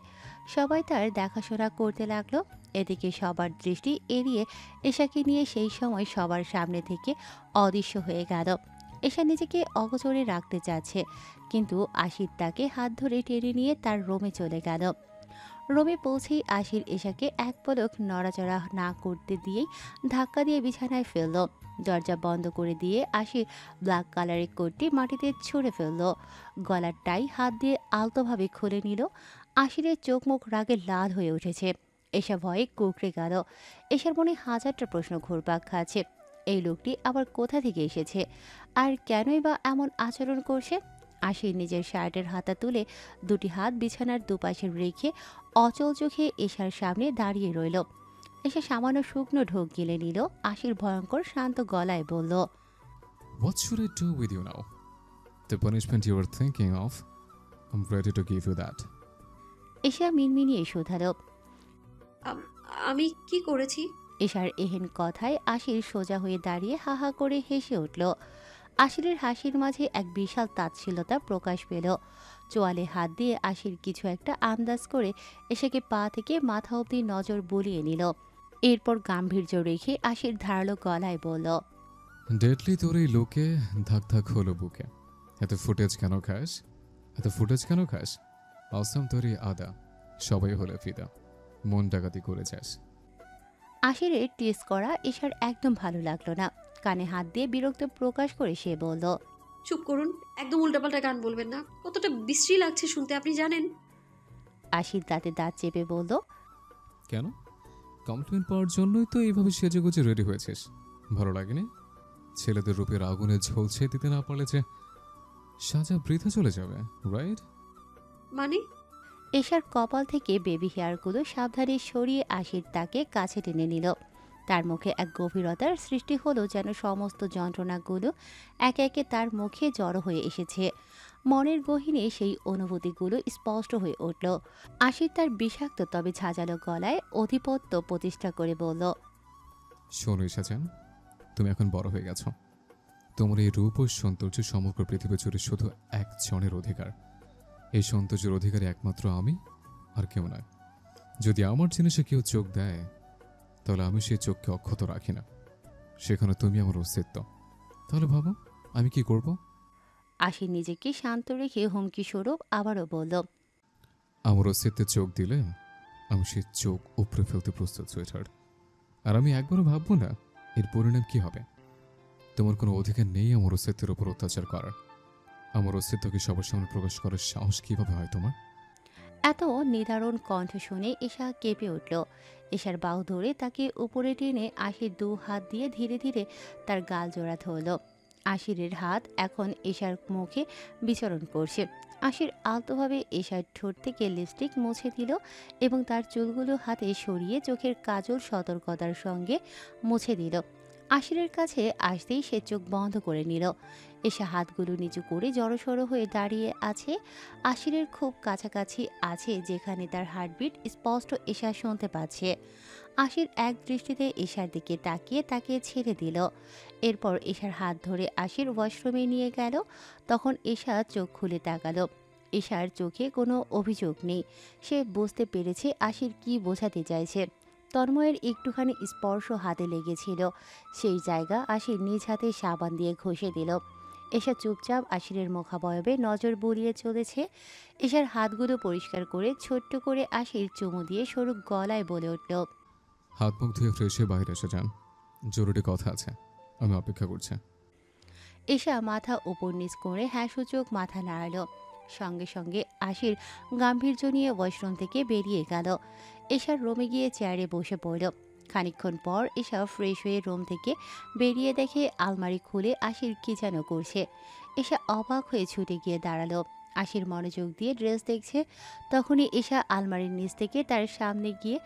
সবাই তার দেখাশোনা করতে লাগলো। এদিকে সবার দৃষ্টি এড়িয়ে এশাকে নিয়ে সেই সময় সবার সামনে থেকে অদৃশ্য হয়ে গেল। এশা নিজেকে অগোচরে রাখতে চাচ্ছে, কিন্তু আশির তাকে হাত ধরে টেনে নিয়ে তার রোমে চলে গেল। রোমে পৌঁছেই আশির এশাকে এক পলক নড়াচড়া না করতে দিয়েই ধাক্কা দিয়ে বিছানায় ফেলল। দরজা বন্ধ করে দিয়ে আশির ব্ল্যাক কালারের কোটটি মাটিতে ছুঁড়ে ফেলল। গলার টাই হাত দিয়ে আলতোভাবে খুলে নিল। আশিরের চোখ মুখ রাগে লাল হয়ে উঠেছে। এশা ভয়ে কুঁকড়ে গেল। এশার মনে হাজারটা প্রশ্ন ঘুরপাক খাচ্ছে। এই লোকটি আবার কোথা থেকে এসেছে, আর কেনই বা এমন আচরণ করছে? আশির নিজের শার্টের হাতা তুলে দুটি হাত বিছানার দুপাশে রেখে অচল চোখে এশার সামনে দাঁড়িয়ে রইল। এসে সামান্য শুকনো ঢোক গিলে নিল। আশির ভয়ঙ্কর শান্ত গলায় বলল, What should I do with you now? The punishment you were thinking of, I'm ready to give you that. এশা মিনমিনিয়ে শোধালো। আমি কি করেছি? এশার এহেন কথায় আশির সোজা হয়ে দাঁড়িয়ে হা হা করে হেসে উঠল। আশিরের হাসির মাঝে এক বিশাল তাচ্ছিল্যতা প্রকাশ পেল। চোয়ালে হাত দিয়ে আশির কিছু একটা আন্দাজ করে এশাকে পা থেকে মাথা অবধি নজর বুলিয়ে নিল। এরপর গাম্ভীর্য রেখে আশির ধারালো গলায় বলল, ডেডলি তোর এই লোকে ধাক ধাক হলো বুকে। এত ফুটেজ কেন খাস? এত ফুটেজ কেন খাস? অসম তোর এই আদা, সবাই হলে ফিদা, মন ডাকাতি করে যাস। আশিরের টিস করা এশার একদম ভালো লাগলো না। কানে হাত দিয়ে বিরক্ত প্রকাশ করে সে বলল, চুপ করুন, একদম উল্টাপাল্টা গান বলবেন না। কতটা বিশ্রী লাগছে শুনতে আপনি জানেন? আশির দাঁতে দাঁত চেপে বলল, কেন? কমপ্লেন পাওয়ার জন্যই তো এইভাবে সেজে গুজে রেডি হয়েছিস। ভালো লাগেনি? ছেলেদের রূপের আগুনে ঝলছে দিতে না পারলে যে সাজা বৃথা চলে যাবে, রাইট? মানে? এশার কপাল থেকে বেবি হেয়ারগুলো সাবধানে সরিয়ে আশির তাকে কাছে টেনে নিল। তার মুখে এক গভীরতার সৃষ্টি হলো, যেন সমস্ত যন্ত্রণাগুলো একে একে তার মুখে জড়ো হয়ে এসেছে। মনের গহীনে সেই অনুভূতিগুলো স্পষ্ট হয়ে উঠল। আশির তার বিষাক্ত তবে ঝাঁঝালো গলায় আধিপত্য প্রতিষ্ঠা করে বলল, শোনো ঈশাজান, তুমি এখন বড় হয়ে গেছো। তোমার এই রূপ ও সৌন্দর্য সমগ্র পৃথিবী জুড়ে শুধু একজনের অধিকার। এই সৌন্দর্যের অধিকারী একমাত্র আমি, আর কেউ নয়। যদি আমার জিনিসে কেউ চোখ দেয়, তাহলে আমি সেই চোখকে অক্ষত রাখি না। সেখানে তুমি আমার অস্তিত্ব। তাহলে ভাবো আমি কি করব? আশির নিজেকে শান্ত রেখে হুমকি স্বরূপ আবারও বলল, আমার অস্তিত্বে চোখ দিলে আমি সেই চোখ উপড়ে ফেলতে প্রস্তুত, সুইটহার্ট। আর আমি একবারও ভাববো না এর পরিণাম কি হবে। তোমার কোনো অধিকার নেই আমার অস্তিত্বের উপর অত্যাচার করার। আমার অস্তিত্বকে সবার সামনে প্রকাশ করার সাহস কিভাবে হয় তোমার? এত নিদারুণ কণ্ঠ শুনে এশা কেঁপে উঠল। এশার বাহু ধরে তাকে উপরে টেনে আশির দু হাত দিয়ে ধীরে ধীরে তার গাল জোড়া ধরল। আশিরের হাত এখন এশার মুখে বিচরণ করছে। আশির আলতোভাবে এশার ঠোঁট থেকে লিপস্টিক মুছে দিল এবং তার চুলগুলো হাতে সরিয়ে চোখের কাজল সতর্কতার সঙ্গে মুছে দিল। আশিরের কাছে আসতেই সে চোখ বন্ধ করে নিল। এশা হাতগুলো নিচু করে জড়সড় হয়ে দাঁড়িয়ে আছে। আশিরের খুব কাছাকাছি আছে, যেখানে তার হার্টবিট স্পষ্ট এশা শুনতে পাচ্ছে। আশির এক দৃষ্টিতে এশার দিকে তাকিয়ে তাকে ছেড়ে দিল। এরপর এশার হাত ধরে আশির ওয়াশরুমে নিয়ে গেল। তখন এশা চোখ খুলে তাকালো। এশার চোখে কোনো অভিযোগ নেই। সে বুঝতে পেরেছে আশির কি বোঝাতে চাইছে। তন্ময়ের একটুখানি স্পর্শ হাতে লেগেছিল। সেই জায়গা আশির নিজ হাতে সাবান দিয়ে ঘষে দিল। এশা চুপচাপ আশিরের মুখাবয়বে নজর বুলিয়ে চলেছে। এশার হাতগুলো পরিষ্কার করে ছোট্ট করে আশির চুমু দিয়ে সরু গলায় বলে উঠল, হাত মুখ ধুয়ে ফ্রেশ হয়ে বাইরে এসে যান, জরুরি কথা আছে, আমি অপেক্ষা করছি। এশা মাথা উপর নিচ করে হ্যাঁ সূচক মাথা নাড়াল। সঙ্গে সঙ্গে আশির গাম্ভীর্য নিয়ে ওয়াশরুম থেকে বেরিয়ে গেল। এশার রুমে গিয়ে চেয়ারে বসে পড়ল। খানিকক্ষণ পর এশা ফ্রেশ হয়ে রুম থেকে বেরিয়ে দেখে আলমারি খুলে আশির কি যেন করছে। এশা অবাক হয়ে ছুটে গিয়ে দাঁড়ালো। আশির মনোযোগ দিয়ে ড্রেস দেখছে। তখনই এশা আলমারির নিচ থেকে তার সামনে গিয়ে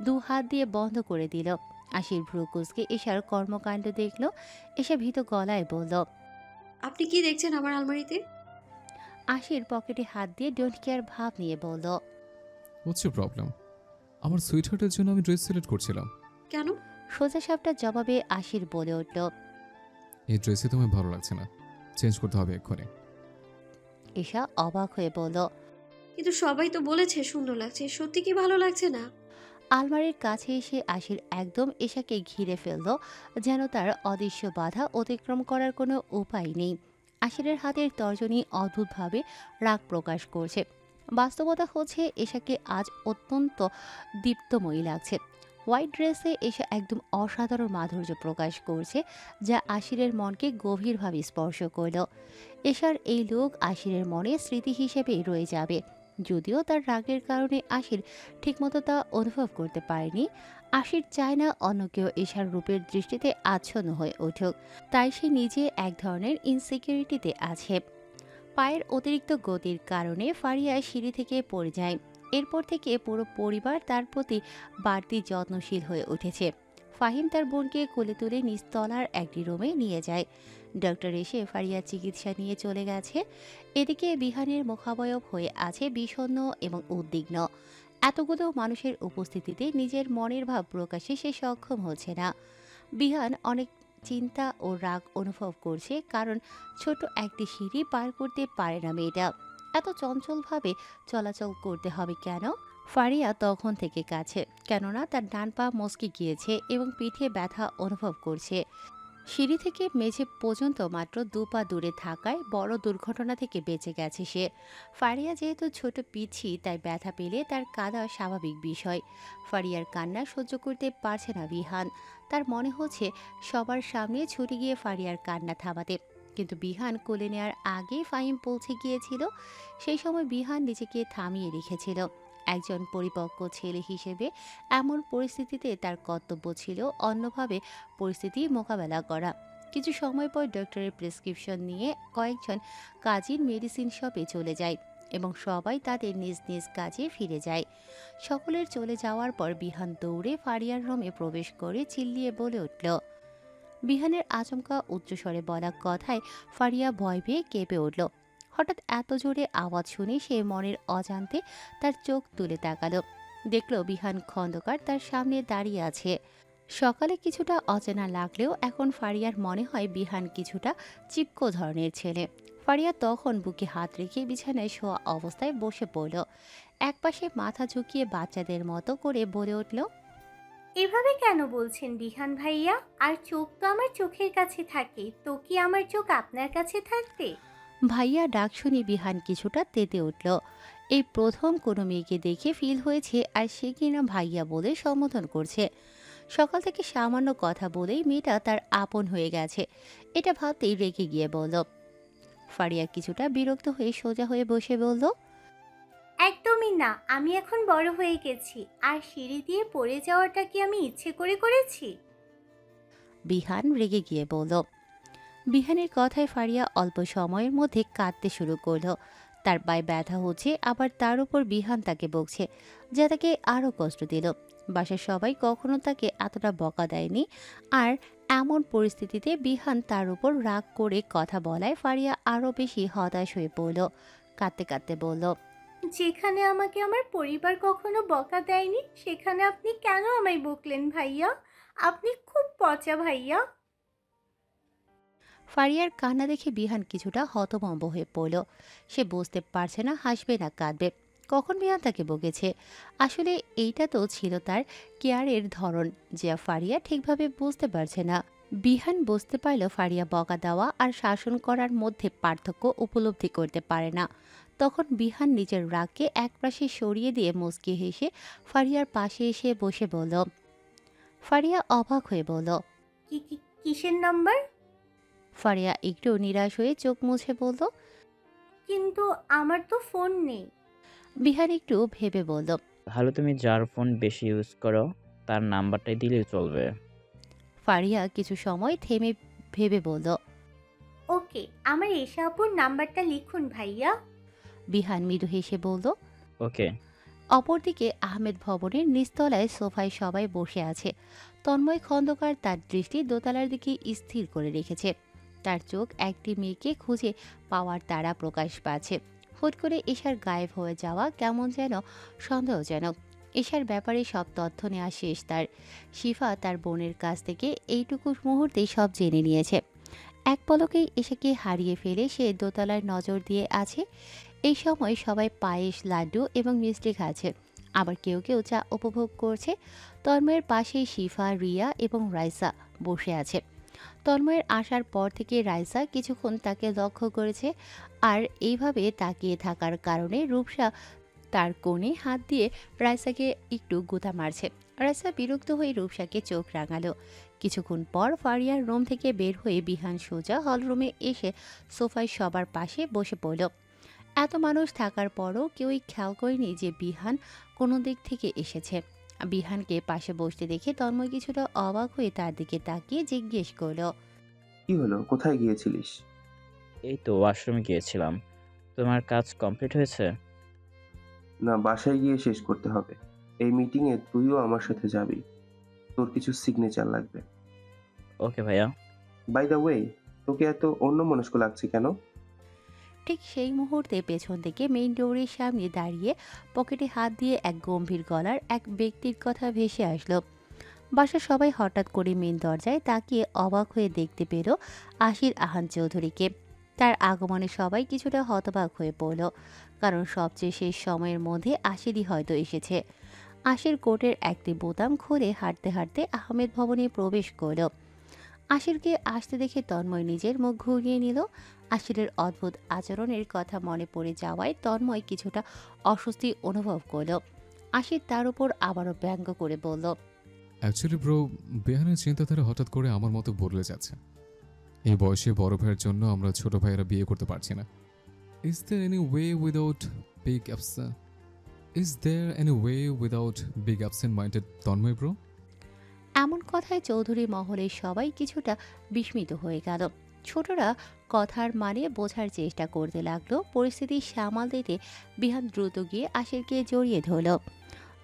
2 হাত দিয়ে বন্ধ করে দিল। আশির ভ্রু কুঁচকে এশার কর্মকাণ্ড দেখল। এশা ভীত গলায় বলল, আপনি কি দেখছেন আমার আলমারিতে? আশির পকেটে হাত দিয়ে ডোন্ট কেয়ার ভাব নিয়ে বলল, হোয়াটস ইউর প্রবলেম? আমার সুইটহার্টের জন্য আমি ড্রেস সিলেক্ট করছিলাম। কেন? সোজা সাপটার জবাবে আশির বলে উঠল, এই ড্রেসে তোমায় ভালো লাগছে না, চেঞ্জ করতে হবে এক্ষুনি। এশা অবাক হয়ে বলল, কিন্তু সবাই তো বলেছে সুন্দর লাগছে, সত্যি কি ভালো লাগছে না? আলমারির কাছে এসে আশির একদম এশাকে ঘিরে ফেলল, যেন তার অদৃশ্য বাধা অতিক্রম করার কোনো উপায় নেই। আশিরের হাতের তর্জনী অদ্ভুতভাবে রাগ প্রকাশ করছে। বাস্তবতা হচ্ছে এশাকে আজ অত্যন্ত দীপ্তময়ী লাগছে। হোয়াইট ড্রেসে এশা একদম অসাধারণ মাধুর্য প্রকাশ করছে, যা আশিরের মনকে গভীরভাবে স্পর্শ করল। এশার এই লুক আশিরের মনে স্মৃতি হিসেবে রয়ে যাবে। যদিও তার রাগের কারণে আশির ঠিকমতো তা অনুভব করতে পারেনি। আশির চায় না অন্য কেউ এশার রূপের দৃষ্টিতে আচ্ছন্ন হয়ে উঠুক, তাই সে নিজে এক ধরনের ইনসিকিউরিটিতে আছে। পায়ের অতিরিক্ত গতির কারণে ফারিয়া সিঁড়ি থেকে পড়ে যায়। এরপর থেকে পুরো পরিবার তার প্রতি বাড়তি যত্নশীল হয়ে উঠেছে। ফাহিম তার বোনকে কোলে তুলে নিচতলার একটি রুমে নিয়ে যায়। ডক্টর এসে ফারিয়ার চিকিৎসা নিয়ে চলে গেছে। এদিকে বিহানের মুখাবয়ব হয়ে আছে বিষণ্ণ এবং উদ্বিগ্ন। এতগুলো মানুষের উপস্থিতিতে নিজের মনের ভাব প্রকাশে সে সক্ষম হচ্ছে না। বিহান অনেক চিন্তা ও রাগ অনুভব করছে, কারণ ছোট একটি সিঁড়ি পার করতে পারে না মেয়েটা। এত চঞ্চলভাবে চলাচল করতে হবে কেন? ফারিয়া তখন থেকে কাছে, কেননা তার ডান পা মচকে গিয়েছে এবং পিঠে ব্যথা অনুভব করছে। সিঁড়ি থেকে মেঝে পর্যন্ত মাত্র 2 পা দূরে থাকায় বড় দুর্ঘটনা থেকে বেঁচে গেছে সে। ফারিয়া যেহেতু ছোট পিচ্ছি, তাই ব্যথা পেলে তার কাঁদা স্বাভাবিক বিষয়। ফারিয়ার কান্না সহ্য করতে পারছে না বিহান। তার মনে হচ্ছে সবার সামনে ছুটে গিয়ে ফারিয়ার কান্না থামাতে, কিন্তু বিহান কোলে নেওয়ার আগেই ফাহিম পৌঁছে গিয়েছিল। সেই সময় বিহান নিজেকে থামিয়ে রেখেছিল। একজন পরিপক্ক ছেলে হিসেবে এমন পরিস্থিতিতে তার কর্তব্য ছিল অন্যভাবে পরিস্থিতি মোকাবেলা করা। কিছু সময় পর ডক্টরের প্রেসক্রিপশন নিয়ে কয়েকজন কাজীর মেডিসিন শপে চলে যায় এবং সবাই তাদের নিজ নিজ কাজে ফিরে যায়। সকলের চলে যাওয়ার পর বিহান দৌড়ে ফারিয়ার রুমে প্রবেশ করে চিল্লিয়ে বলে উঠল। বিহানের আচমকা উচ্চস্বরে বলা কথায় ফারিয়া ভয় পেয়ে কেঁপে উঠল। হঠাৎ এত জোরে আওয়াজ শুনে সে মনের অজান্তে তার চোখ তুলে তাকালো। দেখল বিহান খন্দকার তার সামনে দাঁড়িয়ে আছে। সকালে কিছুটা অচেনা লাগলেও এখন ফারিয়ার মনে হয় বিহান কিছুটা চিপকো ধরনের ছেলে। ফারিয়া তখন বুকে হাত রেখে বিছানায় শোয়া অবস্থায় বসে পড়ল। একপাশে মাথা ঝুঁকিয়ে বাচ্চাদের মতো করে বলে উঠল, এভাবে কেন বলছেন বিহান ভাইয়া? আর চোখ তো আমার চোখের কাছে থাকে, তো কি আমার চোখ আপনার কাছে থাকবে? ভাইয়া ডাক শুনে বিহান কিছুটা তেতে উঠল। এই প্রথম কোনো মেয়েকে দেখে ফিল হয়েছে আর সে কিনা ভাইয়া বলে সম্বোধন করছে। সকাল থেকে সামান্য কথা বলেই মেয়েটা তার আপন হয়ে গেছে, এটা ভাবতেই রেগে গিয়ে বলল। ফারিয়া কিছুটা বিরক্ত হয়ে সোজা হয়ে বসে বলল, একদমই না, আমি এখন বড় হয়ে গেছি। আর সিঁড়ি দিয়ে পড়ে যাওয়াটা কি আমি ইচ্ছে করে করেছি? বিহান রেগে গিয়ে বলল। বিহানের কথায় ফারিয়া অল্প সময়ের মধ্যে কাঁদতে শুরু করলো। তার পায়ে ব্যথা হচ্ছে, আবার তার উপর বিহান তাকে বকছে, যা তাকে আরও কষ্ট দিল। বাসার সবাই কখনো তাকে এতটা বকা দেয়নি, আর এমন পরিস্থিতিতে বিহান তার উপর রাগ করে কথা বলায় ফারিয়া আরও বেশি হতাশ হয়ে পড়ল। কাঁদতে কাঁদতে বলল, যেখানে আমাকে আমার পরিবার কখনো বকা দেয়নি, সেখানে আপনি কেন আমায় বকলেন ভাইয়া? আপনি খুব পচা ভাইয়া। ফারিয়ার কান্না দেখে বিহান কিছুটা হতভম্ব হয়ে পড়ল। সে বুঝতে পারছে না হাসবে না কাঁদবে। কখন বিহান তাকে বকেছে? আসলে এইটা তো ছিল তার কেয়ারের ধরন, যা ফারিয়া ঠিকভাবে বুঝতে পারছে না। বিহান বুঝতে পারল ফারিয়া বকা দেওয়া আর শাসন করার মধ্যে পার্থক্য উপলব্ধি করতে পারে না। তখন বিহান নিজের রাগকে একপাশে সরিয়ে দিয়ে মুচকি হেসে ফারিয়ার পাশে এসে বসে বলল। ফারিয়া অবাক হয়ে বলল, কিসের নাম্বার? ফারিয়া একটু নিরাশ হয়ে চোখ মুছে বলল, কিন্তু আমার তো ফোন নেই। বিহান একটু ভেবে বলল। তাহলে তুমি যার ফোন বেশি ইউজ করো তার নাম্বারটাই দিলেই চলবে। ফারিয়া কিছু সময় থেমে ভেবে বলল। ওকে, আমার এশা আপুর নাম্বারটা লিখুন ভাইয়া। বিহান মৃদু হেসে বলল। ওকে। অপরদিকে আহমেদ ভবনের নিচতলায় সোফায় সবাই বসে আছে। তন্ময় খন্দকার তার দৃষ্টি দোতলার দিকে স্থির করে রেখেছে। তার চোখ একটি মেয়েকে খুঁজে পাওয়ার তারা প্রকাশ পাচ্ছে। হুট করে এশার গায়েব হয়ে যাওয়া কেমন যেন সন্দেহজনক। এশার ব্যাপারে সব তথ্য নেওয়া শেষ তার। শিফা তার বোনের কাছ থেকে এইটুকু মুহূর্তেই সব জেনে নিয়েছে। এক পলকেই এশাকে হারিয়ে ফেলে সে দোতলায় নজর দিয়ে আছে। এই সময় সবাই পায়েস, লাড্ডু এবং মিষ্টি খাচ্ছে, আবার কেউ কেউ চা উপভোগ করছে। তন্ময়ের পাশেই শিফা, রিয়া এবং রাইসা বসে আছে। তন্ময়ের আসার পর থেকে রাইসা কিছুক্ষণ তাকে লক্ষ্য করেছে, আর এইভাবে তাকিয়ে থাকার কারণে রূপসা তার কোণে হাত দিয়ে রাইসাকে একটু গুঁতা মারছে। রাইসা বিরক্ত হয়ে রূপসাকে চোখ রাঙালো। কিছুক্ষণ পর ফারিয়ার রুম থেকে বের হয়ে বিহান সোজা হলরুমে এসে সোফায় সবার পাশে বসে পড়ল। এত মানুষ থাকার পরও কেউই খেয়াল করেনি যে বিহান কোনো দিক থেকে এসেছে। বিহানকে পাশে বসতে দেখে তন্ময় কিছুটা অবাক হয়ে তার দিকে তাকিয়ে জিজ্ঞেস করল। কি হলো, কোথায় গিয়েছিলিস? এই তো ওয়াশরুমে গিয়েছিলাম। তোমার কাজ কমপ্লিট হয়েছে? না, বাসায় গিয়ে শেষ করতে হবে। এই মিটিংয়ে তুইও আমার সাথে যাবি। তোর কিছু সিগনেচার লাগবে। ওকে ভাইয়া। বাই দ্য ওয়ে, তোকে এত অন্যমনস্ক লাগছে কেন? ঠিক সেই মুহূর্তে পেছন থেকে মেইন ডোরের সামনে দাঁড়িয়ে পকেটে হাত দিয়ে এক গম্ভীর গলার এক ব্যক্তির কথা ভেসে আসলো। বাসার সবাই হঠাৎ করে মেইন দরজায় তাকিয়ে অবাক হয়ে দেখতে পেল আশির আহান চৌধুরীকে। তার আগমনে সবাই কিছুটা হতবাক হয়ে পড়ল, কারণ সবচেয়ে শেষ সময়ের মধ্যে আশিরই হয়তো এসেছে। আশির কোটের একটি বোতাম খুলে হাঁটতে হাঁটতে আহমেদ ভবনে প্রবেশ করল। আশিরকে আসতে দেখে তন্ময় নিজের মুখ ঘুরিয়ে নিল। আশিরের অদ্ভুত আচরণের কথা মনে পড়ে যাওয়ায় তন্ময় কিছুটা অস্বস্তি অনুভব করল। আশির তার উপর আবারও ব্যঙ্গ করে বলল। অ্যাকচুয়ালি ব্রো, বেহানের চিন্তাধারা হঠাৎ করে আমার মতো বদলে যাচ্ছে। এই বয়সে বড় ভাইয়ের জন্য আমরা ছোট ভাইয়েরা বিয়ে করতে পারছি না। Is there any way without big absent minded Tanmay bro? এমন কথায় চৌধুরী মহলের সবাই কিছুটা বিস্মিত হয়ে গেল। ছোটরা কথার মানে বোঝার চেষ্টা করতে লাগলো। পরিস্থিতি সামাল দিতে বিহান দ্রুত গিয়ে আশিরকে জড়িয়ে ধরল।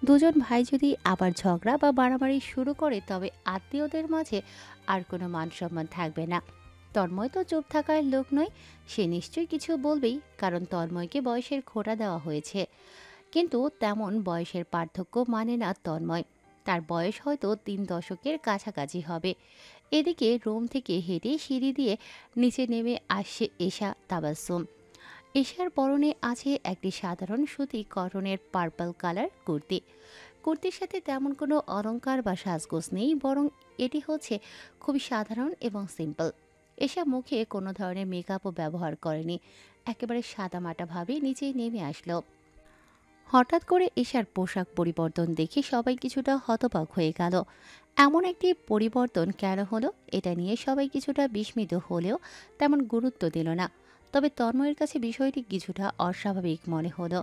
দুজন ভাই যদি আবার ঝগড়া বা বাড়াবাড়ি শুরু করে তবে আত্মীয়দের মাঝে আর কোনো মান সম্মান থাকবে না। তন্ময় তো চুপ থাকার লোক নয়, সে নিশ্চয়ই কিছু বলবেই, কারণ তন্ময়কে বয়সের খোঁটা দেওয়া হয়েছে। কিন্তু তেমন বয়সের পার্থক্য মানে না তন্ময়। তার বয়স হয়তো 3 দশকের কাছাকাছি হবে। এদিকে রুম থেকে হেঁটে সিঁড়ি দিয়ে নিচে নেমে আসছে এশা তাবাসসুম। এশার পরনে আছে একটি সাধারণ সুতি কটনের পার্পল কালার কুর্তি। কুর্তির সাথে তেমন কোনো অলংকার বা সাজগোজ নেই, বরং এটি হচ্ছে খুবই সাধারণ এবং সিম্পল। এশা মুখে কোনো ধরনের মেকআপও ব্যবহার করেনি, একেবারে সাদামাটাভাবে নিচে নেমে আসলো। হঠাৎ করে এশার পোশাক পরিবর্তন দেখে সবাই কিছুটা হতবাক হয়ে গেল। এমন একটি পরিবর্তন কেন হলো এটা নিয়ে সবাই কিছুটা বিস্মিত হলেও তেমন গুরুত্ব দিল না। তবে তন্ময়ের কাছে বিষয়টি কিছুটা অস্বাভাবিক মনে হলো।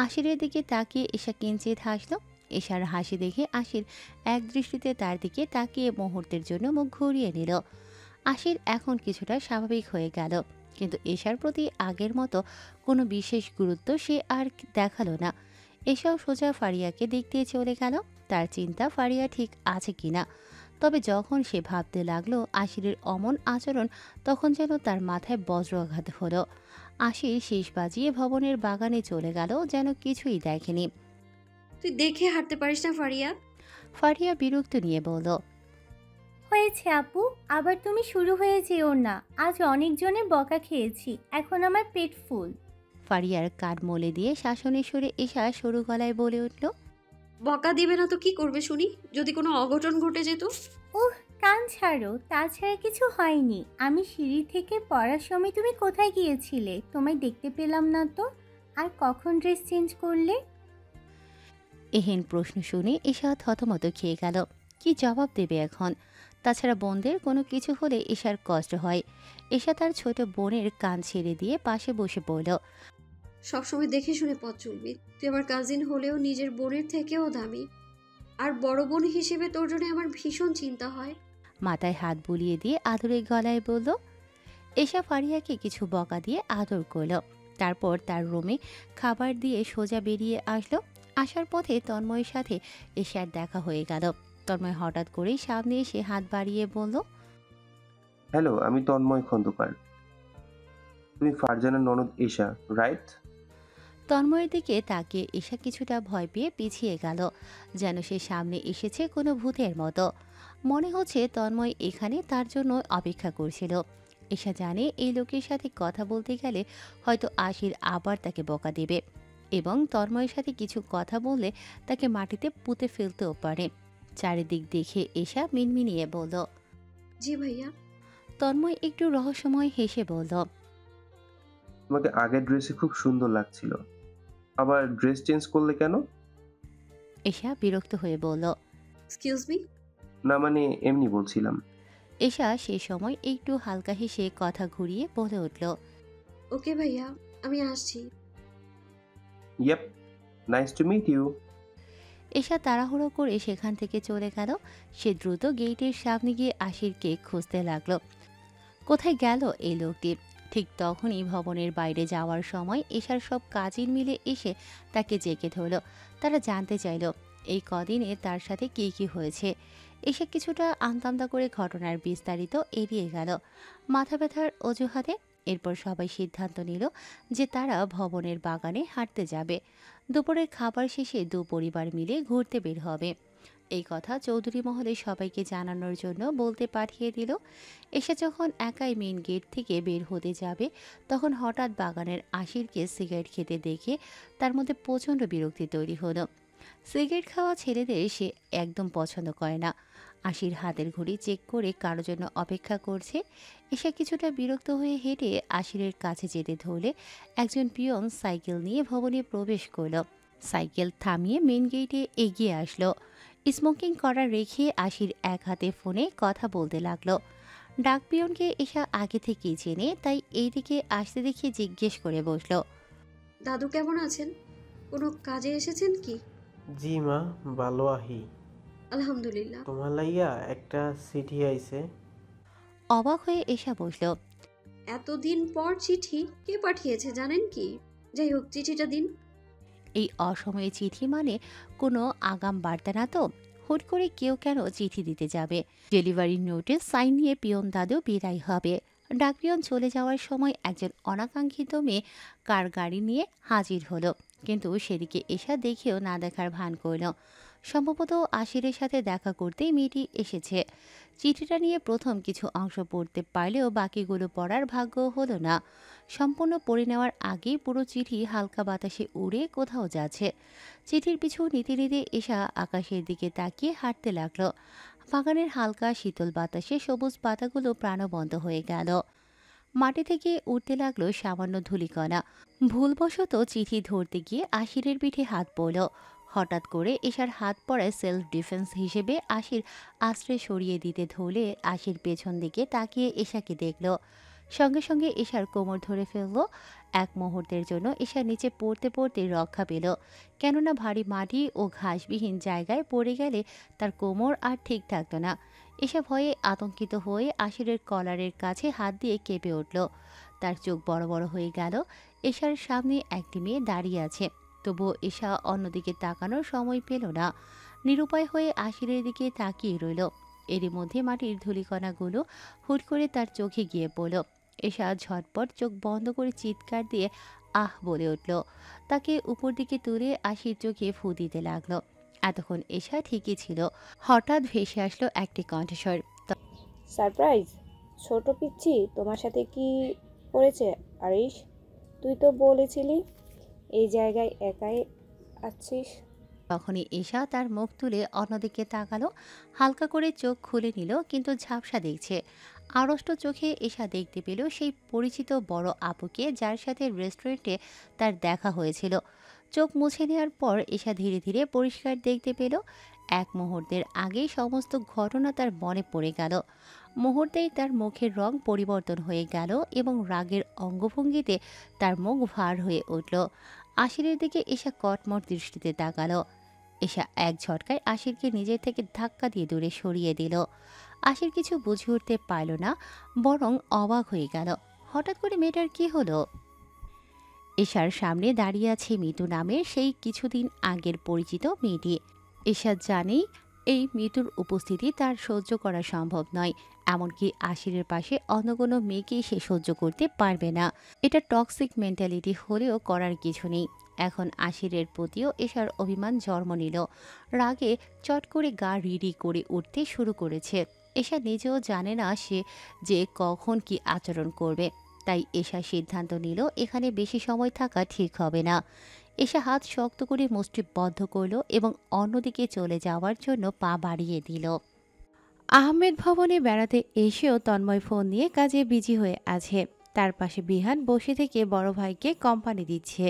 আশিরের দিকে তাকিয়ে এশা কিঞ্চিৎ হাসল। এশার হাসি দেখে আশির এক দৃষ্টিতে তার দিকে তাকিয়ে মুহূর্তের জন্য মুখ ঘুরিয়ে নিল। আশির এখন কিছুটা স্বাভাবিক হয়ে গেল, কিন্তু এশার প্রতি আগের মতো কোনো বিশেষ গুরুত্ব সে আর দেখালো না। এসব সোজা ফারিয়াকে দেখতে চলে গেল, তার চিন্তা ফারিয়া ঠিক আছে কিনা। তবে যখন সে ভাবতে লাগলো আশিরের অমন আচরণ, তখন যেন তার মাথায় বজ্রাঘাত হলো। আশির শেষ বাজিয়ে ভবনের বাগানে চলে গেল, যেন কিছুই দেখেনি। তুই দেখে হাঁটতে পারিস না ফারিয়া? ফারিয়া বিরক্ত নিয়ে বলল। হয়েছে আপু, আবার তুমি শুরু হয়ে যেও না। আজ অনেকজনের বকা খেয়েছি, এখন আমার পেট ফুল। ফারিয়ার কান মলে দিয়ে শাসনে সুরে এশা সরু গলায় বলে উঠল। বকা দিবে না তো কি করবে শুনি, যদি কোনো অঘটন ঘটে যেত? উহ, কান ছাড়ো, তাছাড়া কিছু হয়নি। আমি সিঁড়ি থেকে পড়ার সময় তুমি কোথায় গিয়েছিলে? তোমায় দেখতে পেলাম না তো। আর কখন ড্রেস চেঞ্জ করলে? এহেন প্রশ্ন শুনে এশা থতমত খেয়ে গেল। কি জবাব দেবে এখন? তাছাড়া বোনদের কোনো কিছু হলে এশার কষ্ট হয়। এশা তার ছোট বোনের কান ছেড়ে দিয়ে পাশে বসে পড়ল। সবসময় দেখে শুনে পথ চলবি। তুই আমার কাজিন হলেও নিজের বোনের থেকেও দামি। আর বড় বোন হিসেবে তোর জন্য আমার ভীষণ চিন্তা হয়। মাথায় হাত বুলিয়ে দিয়ে আদরের গলায় বলল। এশা ফারিয়াকে কিছু বকা দিয়ে আদর করল। তারপর তার রুমে খাবার দিয়ে সোজা বেরিয়ে আসলো। আসার পথে তন্ময়ের সাথে এশার দেখা হয়ে গেল। তন্ময় হঠাৎ করেই সামনে এসে হাত বাড়িয়ে বলল, হ্যালো, আমি তন্ময় খন্দকার। তুমি ফারজানার ননদ এশা, রাইট? তন্ময়ের দিকে তাকিয়ে এশা কিছুটা ভয় পেয়ে পিছিয়ে গেল, যেন সে সামনে এসেছে কোনো ভূতের মতো। মনে হচ্ছে তন্ময় এখানে তার জন্য অপেক্ষা করছিল। এশা জানে এই লোকের সাথে কথা বলতে গেলে হয়তো আশির আবার তাকে বকা দেবে এবং তন্ময়ের সাথে কিছু কথা বললে তাকে মাটিতে পুঁতে ফেলতেও পারে। চারিদিক দেখে এশা মিনমিনিয়ে বলল, জি ভাইয়া। তন্ময় একটু রহস্যময় হেসে বলল, তোমাকে আগের ড্রেসে খুব সুন্দর লাগছিল, আবার ড্রেস চেঞ্জ করলে কেন? এশা বিরক্ত হয়ে বলল। Excuse me. না মানে এমনি বলছিলাম। এশা সে সময় একটু হালকা হেসে কথা ঘুরিয়ে বলে উঠল, ওকে ভাইয়া, আমি আসছি। Yep, nice to meet you. Esha তাড়াহুড়ো করে সেখান থেকে চলে গেল। সে দ্রুত গেটের সামনে গিয়ে আশিরকে খুঁজতে লাগলো। কোথায় গেল এই লোকটি? ঠিক তখনই ভবনের বাইরে যাওয়ার সময় এশার সব কাজিন মিলে এসে তাকে জেগে ধরল। তারা জানতে চাইল এই কদিনে তার সাথে কী কী হয়েছে। এসে কিছুটা আমতামতা করে ঘটনার বিস্তারিত এড়িয়ে গেল মাথা ব্যথার অজুহাতে। এরপর সবাই সিদ্ধান্ত নিল যে তারা ভবনের বাগানে হাঁটতে যাবে। দুপুরের খাবার শেষে দু পরিবার মিলে ঘুরতে বের হবে। এই কথা চৌধুরী মহলে সবাইকে জানানোর জন্য বলতে পাঠিয়ে দিল। এসে যখন একাই মেন গেট থেকে বের হতে যাবে তখন হঠাৎ বাগানের আশিরকে সিগারেট খেতে দেখে তার মধ্যে প্রচণ্ড বিরক্তি তৈরি হলো। সিগারেট খাওয়া ছেলেদের সে একদম পছন্দ করে না। আশির হাতের ঘড়ি চেক করে কারো জন্য অপেক্ষা করছে। এসে কিছুটা বিরক্ত হয়ে হেঁটে আশিরের কাছে যেতে ধরলে একজন পিয়ন সাইকেল নিয়ে ভবনে প্রবেশ করল। সাইকেল থামিয়ে মেন গেটে এগিয়ে আসলো। স্মোকিং করা রেখে আশির এক হাতে ফোনে কথা বলতে লাগলো। ডাক পিয়নকে এসা আগে থেকেই চেনে, তাই এই দিকে আসতে দেখে জিজ্ঞেস করে বসলো, দাদু কেমন আছেন? কোনো কাজে এসেছেন কি? জি মা, ভালো আহি। আলহামদুলিল্লাহ। তোমার লাইয়া একটা চিঠি আইছে। অবাক হয়ে এসা বসলো। এতদিন পর চিঠি? কে পাঠিয়েছে জানেন কি? যাই হোক, চিঠিটা দিন। এই অসময়ে চিঠি মানে কোনো আগাম বার্তা না তো? হুট করে কেউ কেন চিঠি দিতে যাবে? ডেলিভারি নোটিস সাইন নিয়ে পিয়ন দাদু বিদায় হবে। ডাক পিয়ন চলে যাওয়ার সময় একজন অনাকাঙ্ক্ষিত মেয়ে কার গাড়ি নিয়ে হাজির হলো, কিন্তু সেদিকে এসা দেখেও না দেখার ভান করল। সম্ভবত আশিরের সাথে দেখা করতেই মেয়েটি এসেছে। চিঠিটা নিয়ে প্রথম কিছু অংশ পড়তে পারলেও বাকিগুলো পড়ার ভাগ্য হলো না। সম্পূর্ণ পড়ে নেওয়ার আগেই পুরো চিঠি হালকা বাতাসে উড়ে কোথাও যাচ্ছে। চিঠির পিছু নিতে নিতে এসা আকাশের দিকে তাকিয়ে হাঁটতে লাগলো। বাগানের হালকা শীতল বাতাসে সবুজ পাতাগুলো প্রাণবন্ত হয়ে গেল। মাটি থেকে উঠতে লাগলো সামান্য ধূলিকণা। ভুলবশত চিঠি ধরতে গিয়ে আশিরের পিঠে হাত পড়ল। হঠাৎ করে এশার হাত পড়ায় সেলফ ডিফেন্স হিসেবে আশির আশ্রয় সরিয়ে দিতে ধরলে আশির পেছন দিকে তাকিয়ে এশাকে দেখল। সঙ্গে সঙ্গে এশার কোমর ধরে ফেলল। এক মুহূর্তের জন্য এশা নিচে পড়তে পড়তে রক্ষা পেল, কেননা ভারী মাটি ও ঘাসবিহীন জায়গায় পড়ে গেলে তার কোমর আর ঠিক থাকত না। এসা ভয়ে আতঙ্কিত হয়ে আশিরের কলারের কাছে হাত দিয়ে কেঁপে উঠল। তার চোখ বড় বড় হয়ে গেল। এশার সামনে একটি মেয়ে দাঁড়িয়ে আছে, তবুও এশা অন্যদিকে তাকানোর সময় পেল না। নিরুপায় হয়ে আশিরের দিকে তাকিয়ে রইল। এরই মধ্যে মাটির ধূলিকণাগুলো হুট করে তার চোখে গিয়ে পড়ল। এশা ঝটপট চোখ বন্ধ করে চিৎকার দিয়ে আহ বলে উঠল। তাকে উপর দিকে তুলে আশির চোখে ফু দিতে লাগলো। এতক্ষণ এশা ঠিকই ছিল। হঠাৎ ভেসে আসলো একটি কণ্ঠস্বর। সারপ্রাইজ! ছোট পিচ্ছি তোমার সাথে কি করেছে আরিশ? তুই তো বলেছিলি এই জায়গায় একাই আছিস। তখনই এশা তার মুখ তুলে অন্যদিকে তাকালো। হালকা করে চোখ খুলে নিল, কিন্তু ঝাপসা দেখছে। আড়ষ্ট চোখে এশা দেখতে পেল সেই পরিচিত বড় আপুকে, যার সাথে রেস্টুরেন্টে তার দেখা হয়েছিল। চোখ মুছে নেওয়ার পর এশা ধীরে ধীরে পরিষ্কার দেখতে পেল। এক মুহূর্তের আগেই সমস্ত ঘটনা তার মনে পড়ে গেল। মুহূর্তেই তার মুখের রং পরিবর্তন হয়ে গেল এবং রাগের অঙ্গভঙ্গিতে তার মুখ ভার হয়ে উঠল। আশিরের দিকে এসা কটমট দৃষ্টিতে তাকালো। এসা এক ঝটকায় আশিরকে নিজের থেকে ধাক্কা দিয়ে দূরে সরিয়ে দিল। আশির কিছু বুঝে উঠতে পারল না, বরং অবাক হয়ে গেল। হঠাৎ করে মেয়েটার কি হলো? এশার সামনে দাঁড়িয়ে আছে মিতু নামের সেই কিছুদিন আগের পরিচিত মেয়েটি। এশা জানেই এই মৃত্যুর উপস্থিতি তার সহ্য করা সম্ভব নয়, এমনকি আশিরের পাশে অন্য কোনো মেয়েকেই সে সহ্য করতে পারবে না। এটা টক্সিক মেন্টালিটি হলেও করার কিছু নেই। এখন আশিরের প্রতিও এশার অভিমান জন্ম নিল। রাগে চট করে গা রিডি করে উঠতে শুরু করেছে। এশা নিজেও জানে না সে যে কখন কি আচরণ করবে, তাই এশা সিদ্ধান্ত নিল এখানে বেশি সময় থাকা ঠিক হবে না। এশা হাত শক্ত করে মুষ্টিবদ্ধ করল এবং অন্যদিকে চলে যাওয়ার জন্য পা বাড়িয়ে দিল। আহমেদ ভবনে বেড়াতে এসেও তন্ময় ফোন নিয়ে কাজে বিজি হয়ে আছে। তার পাশে বিহান বসে থেকে বড় ভাইকে কোম্পানি দিচ্ছে।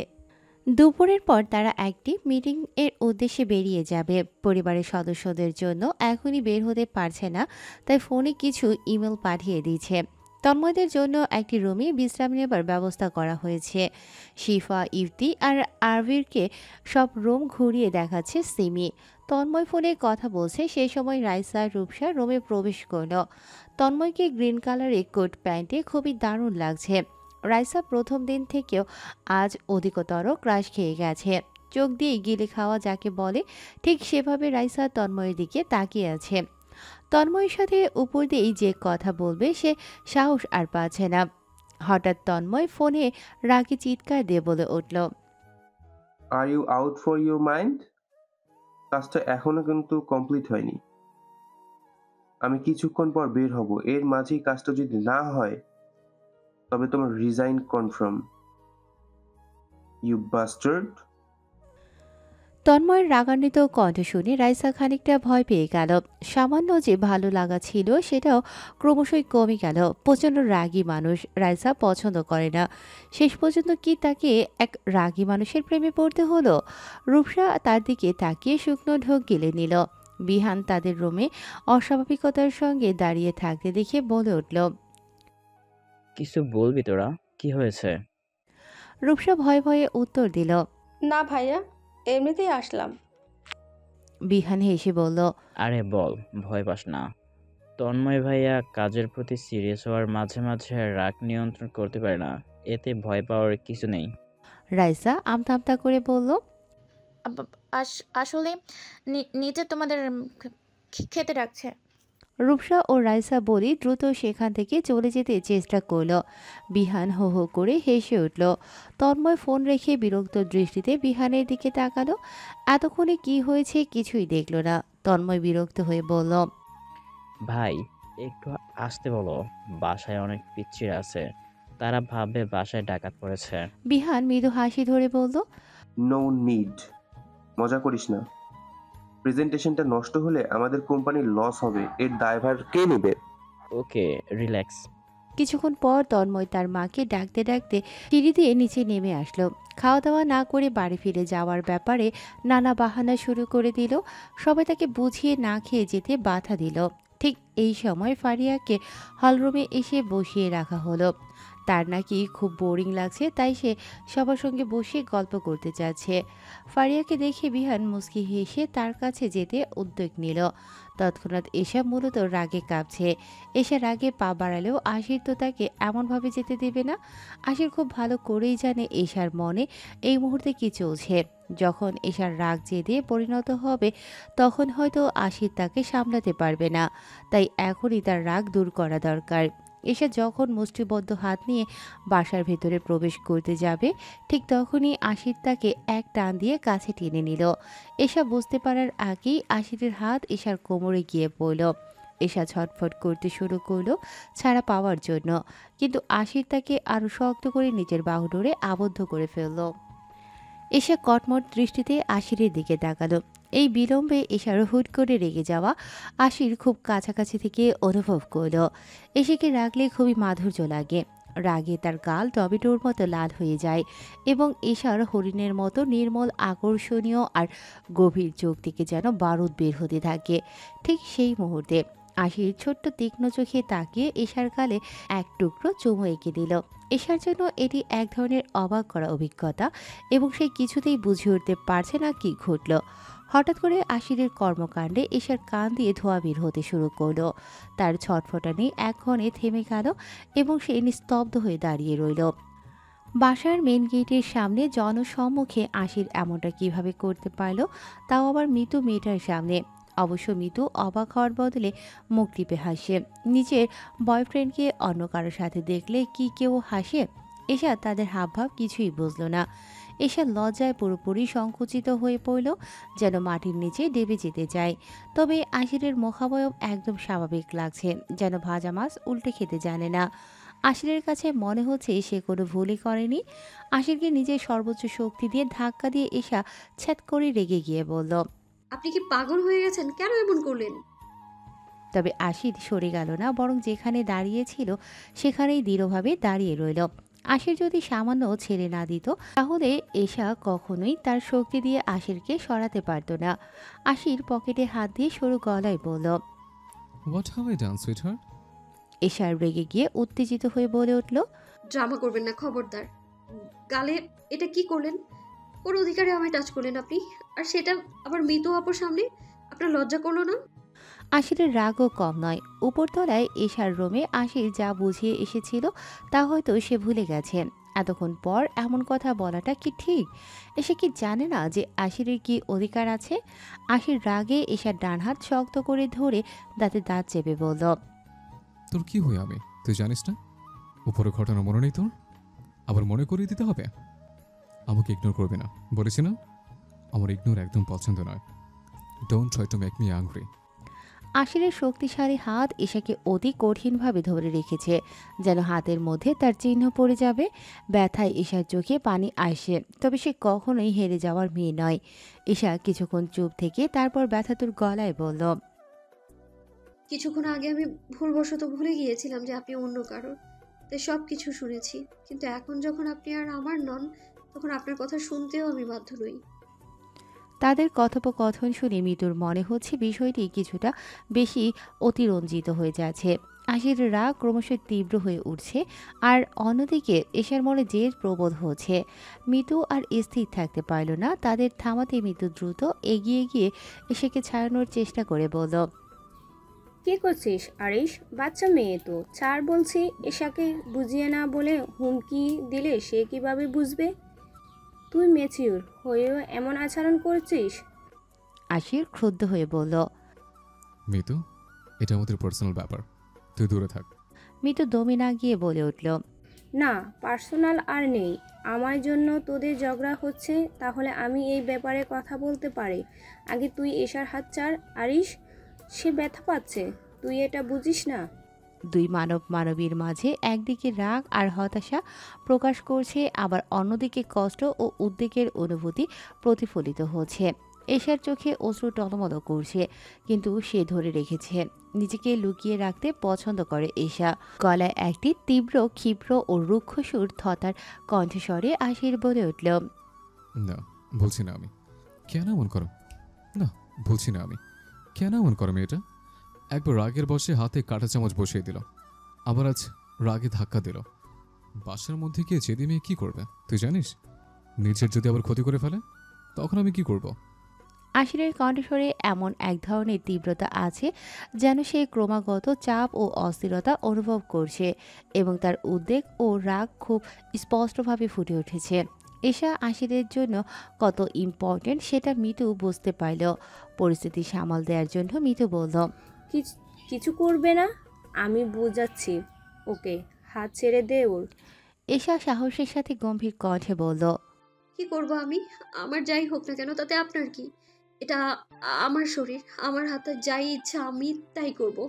দুপুরের পর তারা একটি মিটিং এর উদ্দেশ্যে বেরিয়ে যাবে। পরিবারের সদস্যদের জন্য এখনই বের হতে পারছে না, তাই ফোনে কিছু ইমেল পাঠিয়ে দিয়েছে। তন্ময়দের জন্য একটি রুমে বিশ্রাম নেবার ব্যবস্থা করা হয়েছে। শিফা, ইফতি আর আরভিরকে সব রুম ঘুরিয়ে দেখাচ্ছে সিমি। তন্ময় ফোনে কথা বলছে, সেই সময় রাইসা রূপসা রুমে প্রবেশ করল। তন্ময়কে গ্রিন কালারের কোট প্যান্টে খুবই দারুণ লাগছে। রাইসা প্রথম দিন থেকেও আজ অধিকতর ক্রাশ খেয়ে গেছে। চোখ দিয়ে গিলে খাওয়া যাকে বলে, ঠিক সেভাবে রাইসা তন্ময়ের দিকে তাকিয়ে আছে। তন্ময়ের সাথে উপর দিয়েই যে কথা বলবে সে সাহস আর পাচ্ছে না। হঠাৎ তন্ময় ফোনে রাগে চিৎকার দিয়ে বলে উঠল, are you out for your mind? কাজটা এখনো কিন্তু কমপ্লিট হয়নি। আমি কিছুক্ষণ পর বের হব। এর মাঝেই কাজটা যদি না হয় তবে তোমার রিজাইন কনফার্ম, ইউ বাস্টার্ড। তন্ময়ের রাগান্বিত কণ্ঠ শুনে রাইসা খানিকটা ভয় পেয়ে গেল। সামান্য যে ভালো লাগা ছিল সেটাও ক্রমশই কমে গেল। প্রচণ্ড রাগী মানুষ রাইসা পছন্দ করে না। শেষ পর্যন্ত কি তাকে এক রাগী মানুষের প্রেমে পড়তে হলো? রূপসা তার দিকে তাকিয়ে শুকনো ঢোক গিলে নিল। বিহান তাদের রুমে অস্বাভাবিকতার সঙ্গে দাঁড়িয়ে থাকতে দেখে বলে উঠল, কিছু বলবি তোরা? কি হয়েছে? রূপসা ভয়ে ভয়ে উত্তর দিল, না ভাইয়া, এমনিতেই আসলাম। বিহান হেসে বলল, আরে বল, ভয় পাস না। তন্ময় ভাইয়া কাজের প্রতি সিরিয়াস হওয়ার মাঝে মাঝে রাগ নিয়ন্ত্রণ করতে পারে না, এতে ভয় পাওয়ার কিছু নেই। রাইসা আমতা আমতা করে বলল, আসলে নিচে তোমাদের খেতে রাখছে। রূপসা ও রাইসা বলি দ্রুত সেখান থেকে চলে যেতে চেষ্টা করল। বিহান হো হো করে হেসে উঠল। তন্ময় ফোন রেখে বিরক্ত দৃষ্টিতে বিহানের দিকে তাকালো। এতক্ষণে কি হয়েছে কিছুই দেখল না। তন্ময় বিরক্ত হয়ে বলল, ভাই একটু আসতে বলো, বাসায় অনেক পিচ্চির আছে, তারা ভাববে বাসায় ডাকাত পড়েছে। বিহান মৃদু হাসি ধরে বলল, নো নিড, মজা করিস না। প্রেজেন্টেশনটা নষ্ট হলে আমাদের কোম্পানির লস হবে, এর দায়ভার কে নেবে? ওকে, রিল্যাক্স। কিছুক্ষণ পর তন্ময় তার মাকে ডাকতে ডাকতে সিঁড়ি দিয়ে নিচে নেমে আসলো। খাওয়া দাওয়া না করে বাড়ি ফিরে যাওয়ার ব্যাপারে নানা বাহানা শুরু করে দিল। সবাই তাকে বুঝিয়ে না খেয়ে যেতে বাধা দিল। ঠিক এই সময় ফারিয়াকে হলরুমে এসে বসিয়ে রাখা হলো। তার নাকি খুব বোরিং লাগছে, তাই সে সবার সঙ্গে বসে গল্প করতে চাচ্ছে। ফারিয়াকে দেখে বিহান মুচকি হেসে তার কাছে যেতে উদ্যোগ নিল। তৎক্ষণাৎ এশা মূলত রাগে কাঁপছে। এশা রাগে পা বাড়ালেও আশির তো তাকে এমনভাবে যেতে দেবে না। আশির খুব ভালো করেই জানে এশার মনে এই মুহূর্তে কি চলছে। যখন এশার রাগ জেদে পরিণত হবে তখন হয়তো আশির তাকে সামলাতে পারবে না। তাই এখনই তার রাগ দূর করা দরকার। এশা যখন মুষ্টিবদ্ধ হাত নিয়ে বাসার ভেতরে প্রবেশ করতে যাবে ঠিক তখনই আশির তাকে এক টান দিয়ে কাছে টেনে নিল। এশা বুঝতে পারার আগেই আশিরের হাত এশার কোমরে গিয়ে পড়ল। এশা ছটফট করতে শুরু করলো ছাড়া পাওয়ার জন্য, কিন্তু আশির তাকে আরও শক্ত করে নিজের বাহু ধরে আবদ্ধ করে ফেলল। এশা কটমট দৃষ্টিতে আশিরের দিকে তাকালো। এই বিলম্বে এশার হুট করে রেগে যাওয়া আশির খুব কাছাকাছি থেকে অনুভব করল। এশাকে রাগলে খুবই মাধুর্য লাগে। রাগে তার গাল টমেটোর মতো লাল হয়ে যায় এবং এশার হরিণের মতো নির্মল, আকর্ষণীয় আর গভীর চোখ থেকে যেন বারুদ বের হতে থাকে। ঠিক সেই মুহূর্তে আশির ছোট্ট তীক্ষ্ণ চোখে তাকিয়ে এশার গালে এক টুকরো চুমু এঁকে দিল। এশার জন্য এটি এক ধরনের অবাক করা অভিজ্ঞতা এবং সে কিছুতেই বুঝে উঠতে পারছে না কি ঘটল। হঠাৎ করে আশিরের কর্মকাণ্ডে এশার কান দিয়ে ধোঁয়া বের হতে শুরু করলো। তার ছটফটানি এক ক্ষণে থেমে গেল এবং সে নিস্তব্ধ হয়ে দাঁড়িয়ে রইল। বাসার মেন গেটের সামনে জনসম্মুখে আশির এমনটা কিভাবে করতে পারল, তাও আবার মৃত্যু মেয়েটার সামনে। অবশ্য মিতু অবাক হওয়ার বদলে মুখ টিপে হাসে। নিজের বয়ফ্রেন্ডকে অন্য কারোর সাথে দেখলে কি কেউ হাসে? এশা তাদের হাবভাব কিছুই বুঝল না। এশা লজ্জায় পুরোপুরি সংকুচিত হয়ে পড়ল, যেন মাটির নিচে ডেবে যেতে যায়। তবে আশিরের মুখাবয়ব একদম স্বাভাবিক লাগছে, যেন ভাজা মাছ উল্টে খেতে জানে না। আশিরের কাছে মনে হচ্ছে সে কোনো ভুলই করেনি। আশিরকে নিজের সর্বোচ্চ শক্তি দিয়ে ধাক্কা দিয়ে এশা ছ্যাত করে রেগে গিয়ে বলল, আপনি কি পাগল হয়ে গেছেন? কেন এমন করলেন? তবে আশির সরে গেল না, বরং যেখানে দাঁড়িয়েছিল সেখানেই দৃঢ়ভাবে দাঁড়িয়ে রইল। আশির যদি সামান্য ছেড়ে না দিত তাহলে এশা কখনোই তার শক্তি দিয়ে আশিরকে সরাতে পারত না। আশির পকেটে হাত দিয়ে সরু গলায় বলল, what have I done sweetheart? এশার রেগে গিয়ে উত্তেজিত হয়ে বলে উঠল, ড্রামা করবেন না, খবরদার। গালে এটা কি করলেন? কোন অধিকারে আমায় টাচ করলেন আপনি? আর সেটা আবার মৃত আপুর সামনে? আপনার লজ্জা করলো না? আশিরের রাগও কম নয়। উপরতলায় এশার রুমে আশির যা বুঝিয়ে এসেছিল তা হয়তো সে ভুলে গেছে। এতক্ষণ পর এমন কথা বলাটা কি ঠিক? এসে কি জানে না যে আশিরের কি অধিকার আছে? আশির রাগে এশার ডান হাত শক্ত করে ধরে দাঁতে দাঁত চেপে বলল, তোর কি হই আমি তুই জানিস না? উপরে ঘটনা মনে নেই তোর? আবার মনে করিয়ে দিতে হবে? আমাকে ইগনোর করবে না বলেছি না? আমার ইগনোর একদম পছন্দ নয়। Don't try to make me angry. আশিরের শক্তিশালী হাত এশাকে অতি কঠিনভাবে ধরে রেখেছে, যেন হাতের মধ্যে তার চিহ্ন পড়ে যাবে। ব্যথায় এশার চোখে পানি আসে, তবে সে কখনোই হেরে যাওয়ার মেয়ে নয়। এশা কিছুক্ষণ চুপ থেকে তারপর ব্যথাতুর গলায় বলল, কিছুক্ষণ আগে আমি ভুলবশত ভুলে গিয়েছিলাম যে আপনি অন্য কারোর, তাই সব কিছু শুনেছি। কিন্তু এখন যখন আপনি আর আমার নন, তখন আপনার কথা শুনতেও আমি বাধ্য নই। তাদের কথোপকথন শুনে মিতুর মনে হচ্ছে বিষয়টি কিছুটা বেশি অতিরঞ্জিত হয়ে যাচ্ছে। আশির রাগ ক্রমশ তীব্র হয়ে উঠছে, আর অন্যদিকে এশার মনে জেদ প্রবল হচ্ছে। মিতু আর স্থির থাকতে পারল না। তাদের থামাতে মিতু দ্রুত এগিয়ে গিয়ে এশাকে ছাড়ানোর চেষ্টা করে বলল, কি করছিস আরিশ? বাচ্চা মেয়ে তো, ছাড় বলছি। এশাকে বুঝিয়ে না বলে হুমকি দিলে সে কিভাবে বুঝবে? তুই ম্যাচিউর হয়েও এমন আচরণ করছিস? আশির ক্রুদ্ধ হয়ে বলল। মিতু, এটা আমাদের পার্সোনাল ব্যাপার, তুই দূরে থাক। মিতু দমে না গিয়ে বলে উঠল, না, পার্সোনাল আর নেই। আমার জন্য তোদের ঝগড়া হচ্ছে, তাহলে আমি এই ব্যাপারে কথা বলতে পারি। আগে তুই এশার হাত ছাড় আরিশ, সে ব্যথা পাচ্ছে, তুই এটা বুঝিস না? দুই মানবীর মাঝে একদিকে রাগ আর হতাশা প্রকাশ করছে, আবার অন্যদিকে কষ্ট ও উদ্বেগের অনুভূতি প্রতিফলিত হচ্ছে। এশার চোখে অশ্রু টলমল করছে, কিন্তু সে ধরে রেখেছে। নিজেকে লুকিয়ে রাখতে পছন্দ করে এশা। গলায় একটি তীব্র ক্ষিপ্র ও রুক্ষ সুর থতার কণ্ঠস্বরে আশির বলে উঠল, না, বলছি না আমি। কেন এমন করো? না, বলছি না আমি। কেন এমন করো মেয়েটা? একবার রাগের বসে হাতে কাঁটা চামচ বসিয়ে দিল, আবার আজ রাগে ধাক্কা দিল। বাসার মধ্যে গিয়ে জেদি মেয়ে কি করবে তুই জানিস? নিজের যদি আবার ক্ষতি করে ফেলে, তখন আমি কি করব? আশিরের কণ্ঠস্বরে এমন এক ধরনের তীব্রতা আছে যেন সে ক্রমাগত চাপ ও অস্থিরতা অনুভব করছে, এবং তার উদ্বেগ ও রাগ খুব স্পষ্টভাবে ফুটে উঠেছে। এশা আশিরের জন্য কত ইম্পর্টেন্ট সেটা মিতু বুঝতে পারল। পরিস্থিতি সামাল দেওয়ার জন্য মিতু বলল, কিছু করবে না, আমি বোঝাচ্ছি ওকে, হাত ছেড়ে দে ওর। এশা সাহসের সাথে গম্ভীর কণ্ঠে বলল, কি করব আমি? আমার যাই হোক না কেন তাতে আপনার কি? এটা আমার শরীর, আমার হাতে যাই ইচ্ছা আমি তাই করব।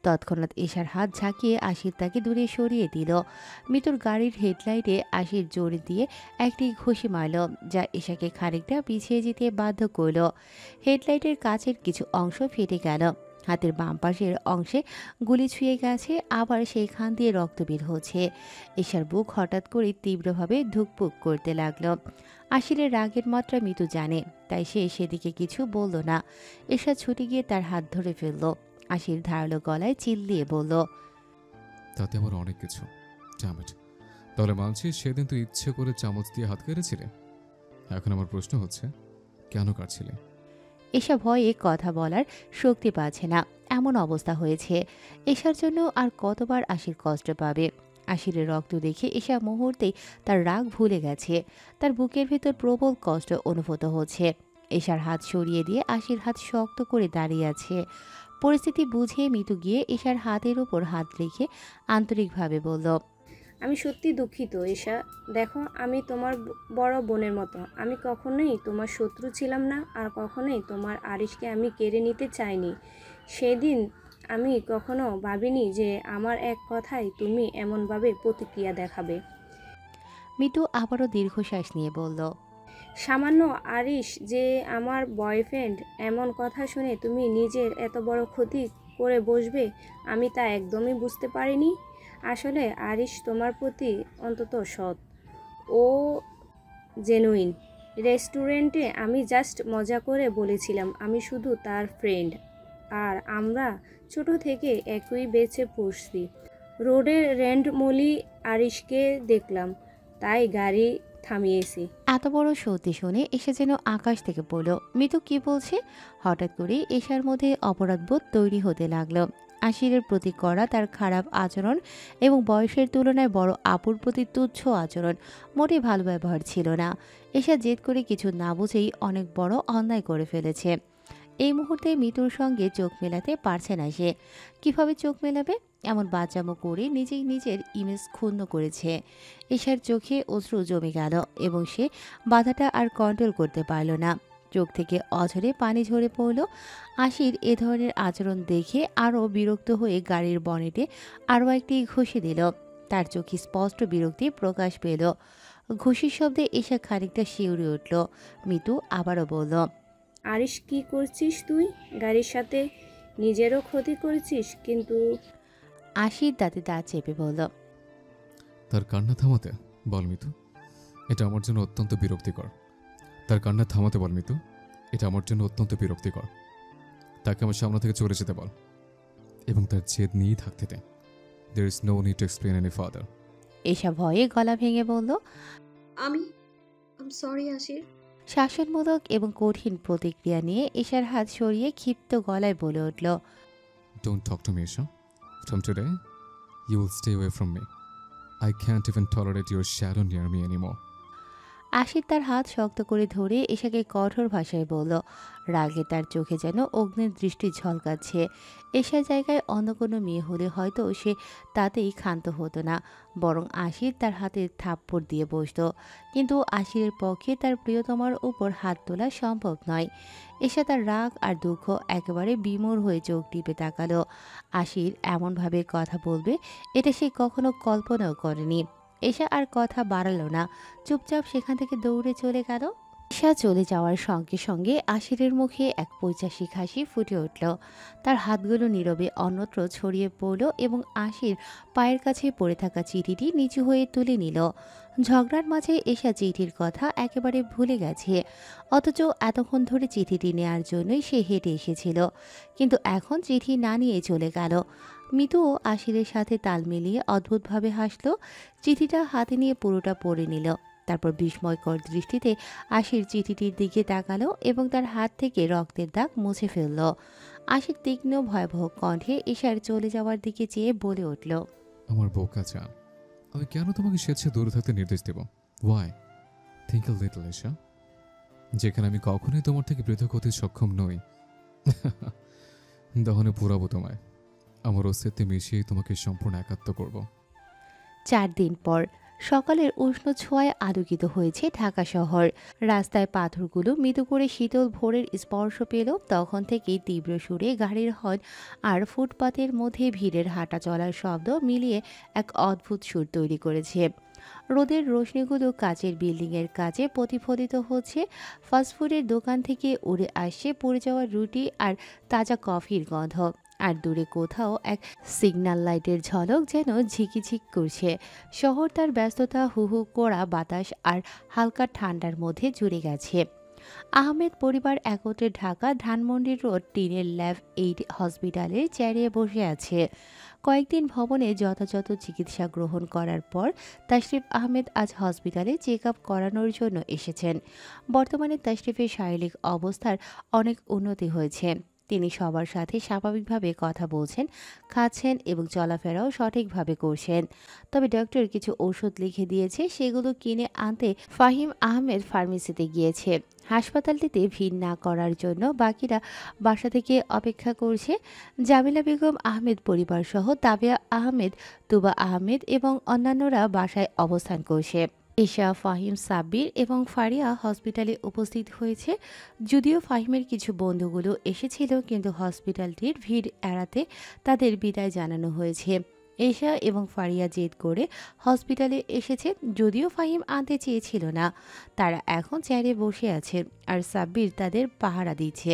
তৎক্ষণাৎ এশার হাত ঝাঁকিয়ে আশির তাকে দূরে সরিয়ে দিল। মিতুর গাড়ির হেডলাইটে আশির জোরে দিয়ে একটি ঘুষি মারল, যা এশাকে খানিকটা পিছিয়ে যেতে বাধ্য করল। হেডলাইটের কাচের কিছু অংশ ফেটে গেল। হাতের বাম পাশের অংশে গুলি ছুঁয়ে গেছে, আবার সেইখান দিয়ে রক্ত বের হচ্ছে। এশার বুক হঠাৎ করে তীব্রভাবে ধুকপুক করতে লাগলো। আশিরের রাগের মাত্রা মিতু জানে, তাই সে সেদিকে কিছু বলল না। এশা ছুটে গিয়ে তার হাত ধরে ফেলল। আশির ধারালো গলায় চিল্লিয়ে বলল, তাতে আমার অনেক কিছু। Damn it. তাহলে মানছি সেদিন তুই ইচ্ছে করে চামচ দিয়ে হাত কেড়েছিলে। এখন আমার প্রশ্ন হচ্ছে, কেন কাটছিলে? এসা ভয়ে কথা বলার শক্তি পাচ্ছে না, এমন অবস্থা হয়েছে। এশার জন্য আর কতবার আশির কষ্ট পাবে। আশিরের রক্ত দেখে এশা মুহূর্তেই তার রাগ ভুলে গেছে। তার বুকের ভেতর প্রবল কষ্ট অনুভূত হচ্ছে। এশার হাত সরিয়ে দিয়ে আশির হাত শক্ত করে দাঁড়িয়ে আছে। পরিস্থিতি বুঝে মিতু গিয়ে এশার হাতের ওপর হাত রেখে আন্তরিকভাবে বলল, আমি সত্যি দুঃখিত এশা। দেখো, আমি তোমার বড় বোনের মতো। আমি কখনোই তোমার শত্রু ছিলাম না, আর কখনোই তোমার আরিশকে আমি কেড়ে নিতে চাইনি। সেদিন আমি কখনো ভাবিনি যে আমার এক কথায় তুমি এমনভাবে প্রতিক্রিয়া দেখাবে। মিতু আবারও দীর্ঘশ্বাস নিয়ে বলল, সামান্য আরিশ যে আমার বয়ফ্রেন্ড, এমন কথা শুনে তুমি নিজের এত বড় ক্ষতি করে বসবে, আমি তা একদমই বুঝতে পারিনি। আসলে আরিশ তোমার প্রতি অন্তত সৎ, ও জেনুইন। রেস্টুরেন্টে আমি জাস্ট মজা করে বলেছিলাম আমি শুধু তার ফ্রেন্ড, আর আমরা ছোট থেকে একই বেঁচে পড়ছি। রোডের র্যান্ডমলি আরিশকে দেখলাম, তাই গাড়ি থামিয়েছি। এত বড় সত্যি শুনে এসে যেন আকাশ থেকে পড়ল। মিতু কি বলছে? হঠাৎ করে এশার মধ্যে অপরাধবোধ তৈরি হতে লাগলো। আশিরের প্রতি করা তার খারাপ আচরণ এবং বয়সের তুলনায় বড় আপুর প্রতি তুচ্ছ আচরণ মোটেই ভালো ব্যবহার ছিল না। এশা জেদ করে কিছু না বুঝেই অনেক বড় অন্যায় করে ফেলেছে। এই মুহূর্তে মিতুর সঙ্গে চোখ মেলাতে পারছে না সে। কিভাবে চোখ মেলাবে? এমন বাচ্চামো করে নিজেই নিজের ইমেজ ক্ষুণ্ণ করেছে। এশার চোখে অশ্রু জমে গেল এবং সে বাধাটা আর কন্ট্রোল করতে পারল না। চোখ থেকে অঝরে পানি ঝরে পড়ল। আশির এ ধরনের আচরণ দেখে আরও বিরক্ত হয়ে গাড়ির বনেটে আরও একটি ঘুষি দিল। তার চোখে স্পষ্ট বিরক্তি প্রকাশ পেল। ঘুষির শব্দে এশা খানিকটা শিউরে উঠল। মিতু আবারও বলল, আরিশ, কি করছিস তুই? গাড়ির সাথে নিজেরও ক্ষতি করেছিস। কিন্তু আশির দাঁতে দাঁত চেপে বলল, তার কান্না থামাতে বল মিতু, এটা আমার জন্য অত্যন্ত বিরক্তিকর। তার কান্না থামাতে বল মিতু, এটা আমার জন্য অত্যন্ত বিরক্তিকর। তাকে আমার সামনে থেকে চলে যেতে বল এবং তার জেদ নিয়েই থাকতে দে। There is no need to explain any further. এশা ভয়ে গলা ভেঙে বলল, আমি সরি আশির। শাসনমূলক এবং কঠিন প্রতিক্রিয়া নিয়ে এশার হাত সরিয়ে ক্ষিপ্ত গলায় বলে উঠল, Don't talk to me, Isha. From today, you will stay away from me. I can't even tolerate your shadow near me anymore. আশির তার হাত শক্ত করে ধরে এশাকে কঠোর ভাষায় বলল। রাগে তার চোখে যেন অগ্নির দৃষ্টি ঝলকাচ্ছে। এশার জায়গায় অন্য কোনো মেয়ে হলে হয়তো সে তাতেই ক্ষান্ত হতো না, বরং আশির তার হাতে থাপ্পড় দিয়ে বসত। কিন্তু আশিরের পক্ষে তার প্রিয়তমার উপর হাত তোলা সম্ভব নয়। এশা তার রাগ আর দুঃখ একেবারে বিমূঢ় হয়ে চোখ টিপে তাকালো। আশির এমনভাবে কথা বলবে এটা সে কখনো কল্পনাও করেনি। এশা আর কথা বাড়ালো না, চুপচাপ সেখান থেকে দৌড়ে চলে গেল। এশা চলে যাওয়ার সঙ্গে সঙ্গে আশিরের মুখে এক পৈশাসিক হাসি ফুটে উঠল। তার হাতগুলো নীরবে অন্যত্র ছড়িয়ে পড়ল এবং আশির পায়ের কাছে পড়ে থাকা চিঠিটি নিচু হয়ে তুলে নিল। ঝগড়ার মাঝে এশা চিঠির কথা একেবারে ভুলে গেছে, অথচ এতক্ষণ ধরে চিঠিটি নেয়ার জন্যই সে হেঁটে এসেছিল। কিন্তু এখন চিঠি না নিয়ে চলে গেল। মিতুও আশিরের সাথে তাল মিলিয়ে অদ্ভুতভাবে হাসল। চিঠিটা হাতে নিয়ে পুরোটা পড়ে নিল। তারপর বিস্ময়কর দৃষ্টিতে আশির চিঠিটির দিকে তাকালো এবং তার হাত থেকে রক্তের দাগ মুছে ফেলল। আশির তীক্ষ্ণ ভয়াবহ কণ্ঠে এশার চলে যাওয়ার দিকে চেয়ে বলে উঠল, আমার বোকা চান, আমি কেন তোমাকে স্বেচ্ছায় দূরে থাকতে নির্দেশ দেব? Why? Think a little, Isha. যেখানে আমি কখনোই তোমার থেকে পৃথক হতে সক্ষম নই। দহনে পুরাবো তোমায়, আমার অস্তিত্বে মিশিয়ে তোমাকে সম্পূর্ণ একাত্ম করব। 4 দিন পর সকালের উষ্ণ ছোঁয়ায় আলোকিত হয়েছে ঢাকা শহর। রাস্তায় পাথরগুলো মৃদু করে শীতল ভোরের স্পর্শ পেল। তখন থেকেই তীব্র সুরে গাড়ির হর্ন আর ফুটপাতের মধ্যে ভিড়ের হাঁটা চলার শব্দ মিলিয়ে এক অদ্ভুত সুর তৈরি করেছে। রোদের রোশনিগুলো কাচের বিল্ডিংয়ের কাছে প্রতিফলিত হচ্ছে। ফাস্টফুডের দোকান থেকে উড়ে আসছে পুড়ে যাওয়া রুটি আর তাজা কফির গন্ধ। আর দূরে কোথাও এক সিগন্যাল লাইটের ঝলক যেন ঝিকিঝিক করছে। শহর তার ব্যস্ততা, হু হু করা বাতাস আর হালকা ঠান্ডার মধ্যে জুড়ে গেছে। আহমেদ পরিবার একত্রে ঢাকা ধানমন্ডি রোড টিনের ল্যাব 8 হসপিটালের চেয়ারে বসে আছে। কয়েকদিন ভবনে যথাযথ চিকিৎসা গ্রহণ করার পর তাশরিফ আহমেদ আজ হসপিটালে চেক আপ করানোর জন্য এসেছেন। বর্তমানে তাশরিফের শারীরিক অবস্থার অনেক উন্নতি হয়েছে। তিনি সবার সাথে স্বাভাবিকভাবে কথা বলছেন, খাচ্ছেন এবং চলাফেরাও সঠিকভাবে করছেন। তবে ডক্টর কিছু ওষুধ লিখে দিয়েছে, সেগুলো কিনে আনতে ফাহিম আহমেদ ফার্মেসিতে গিয়েছে। হাসপাতালটিতে ভিড় না করার জন্য বাকিরা বাসা থেকে অপেক্ষা করছে। জামিলা বেগম আহমেদ পরিবারসহ তাবিয়া আহমেদ, তুবা আহমেদ এবং অন্যান্যরা বাসায় অবস্থান করছে। এশা, ফাহিম, সাব্বির এবং ফারিয়া হসপিটালে উপস্থিত হয়েছে। যদিও ফাহিমের কিছু বন্ধুগুলো এসেছিল, কিন্তু হসপিটালটির ভিড় এড়াতে তাদের বিদায় জানানো হয়েছে। এশা এবং ফারিয়া জেদ করে হসপিটালে এসেছে, যদিও ফাহিম আনতে চেয়েছিল না। তারা এখন চেয়ারে বসে আছে আর সাব্বির তাদের পাহারা দিচ্ছে।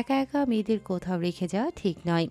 একা একা মেয়েদের কোথাও রেখে যাওয়া ঠিক নয়।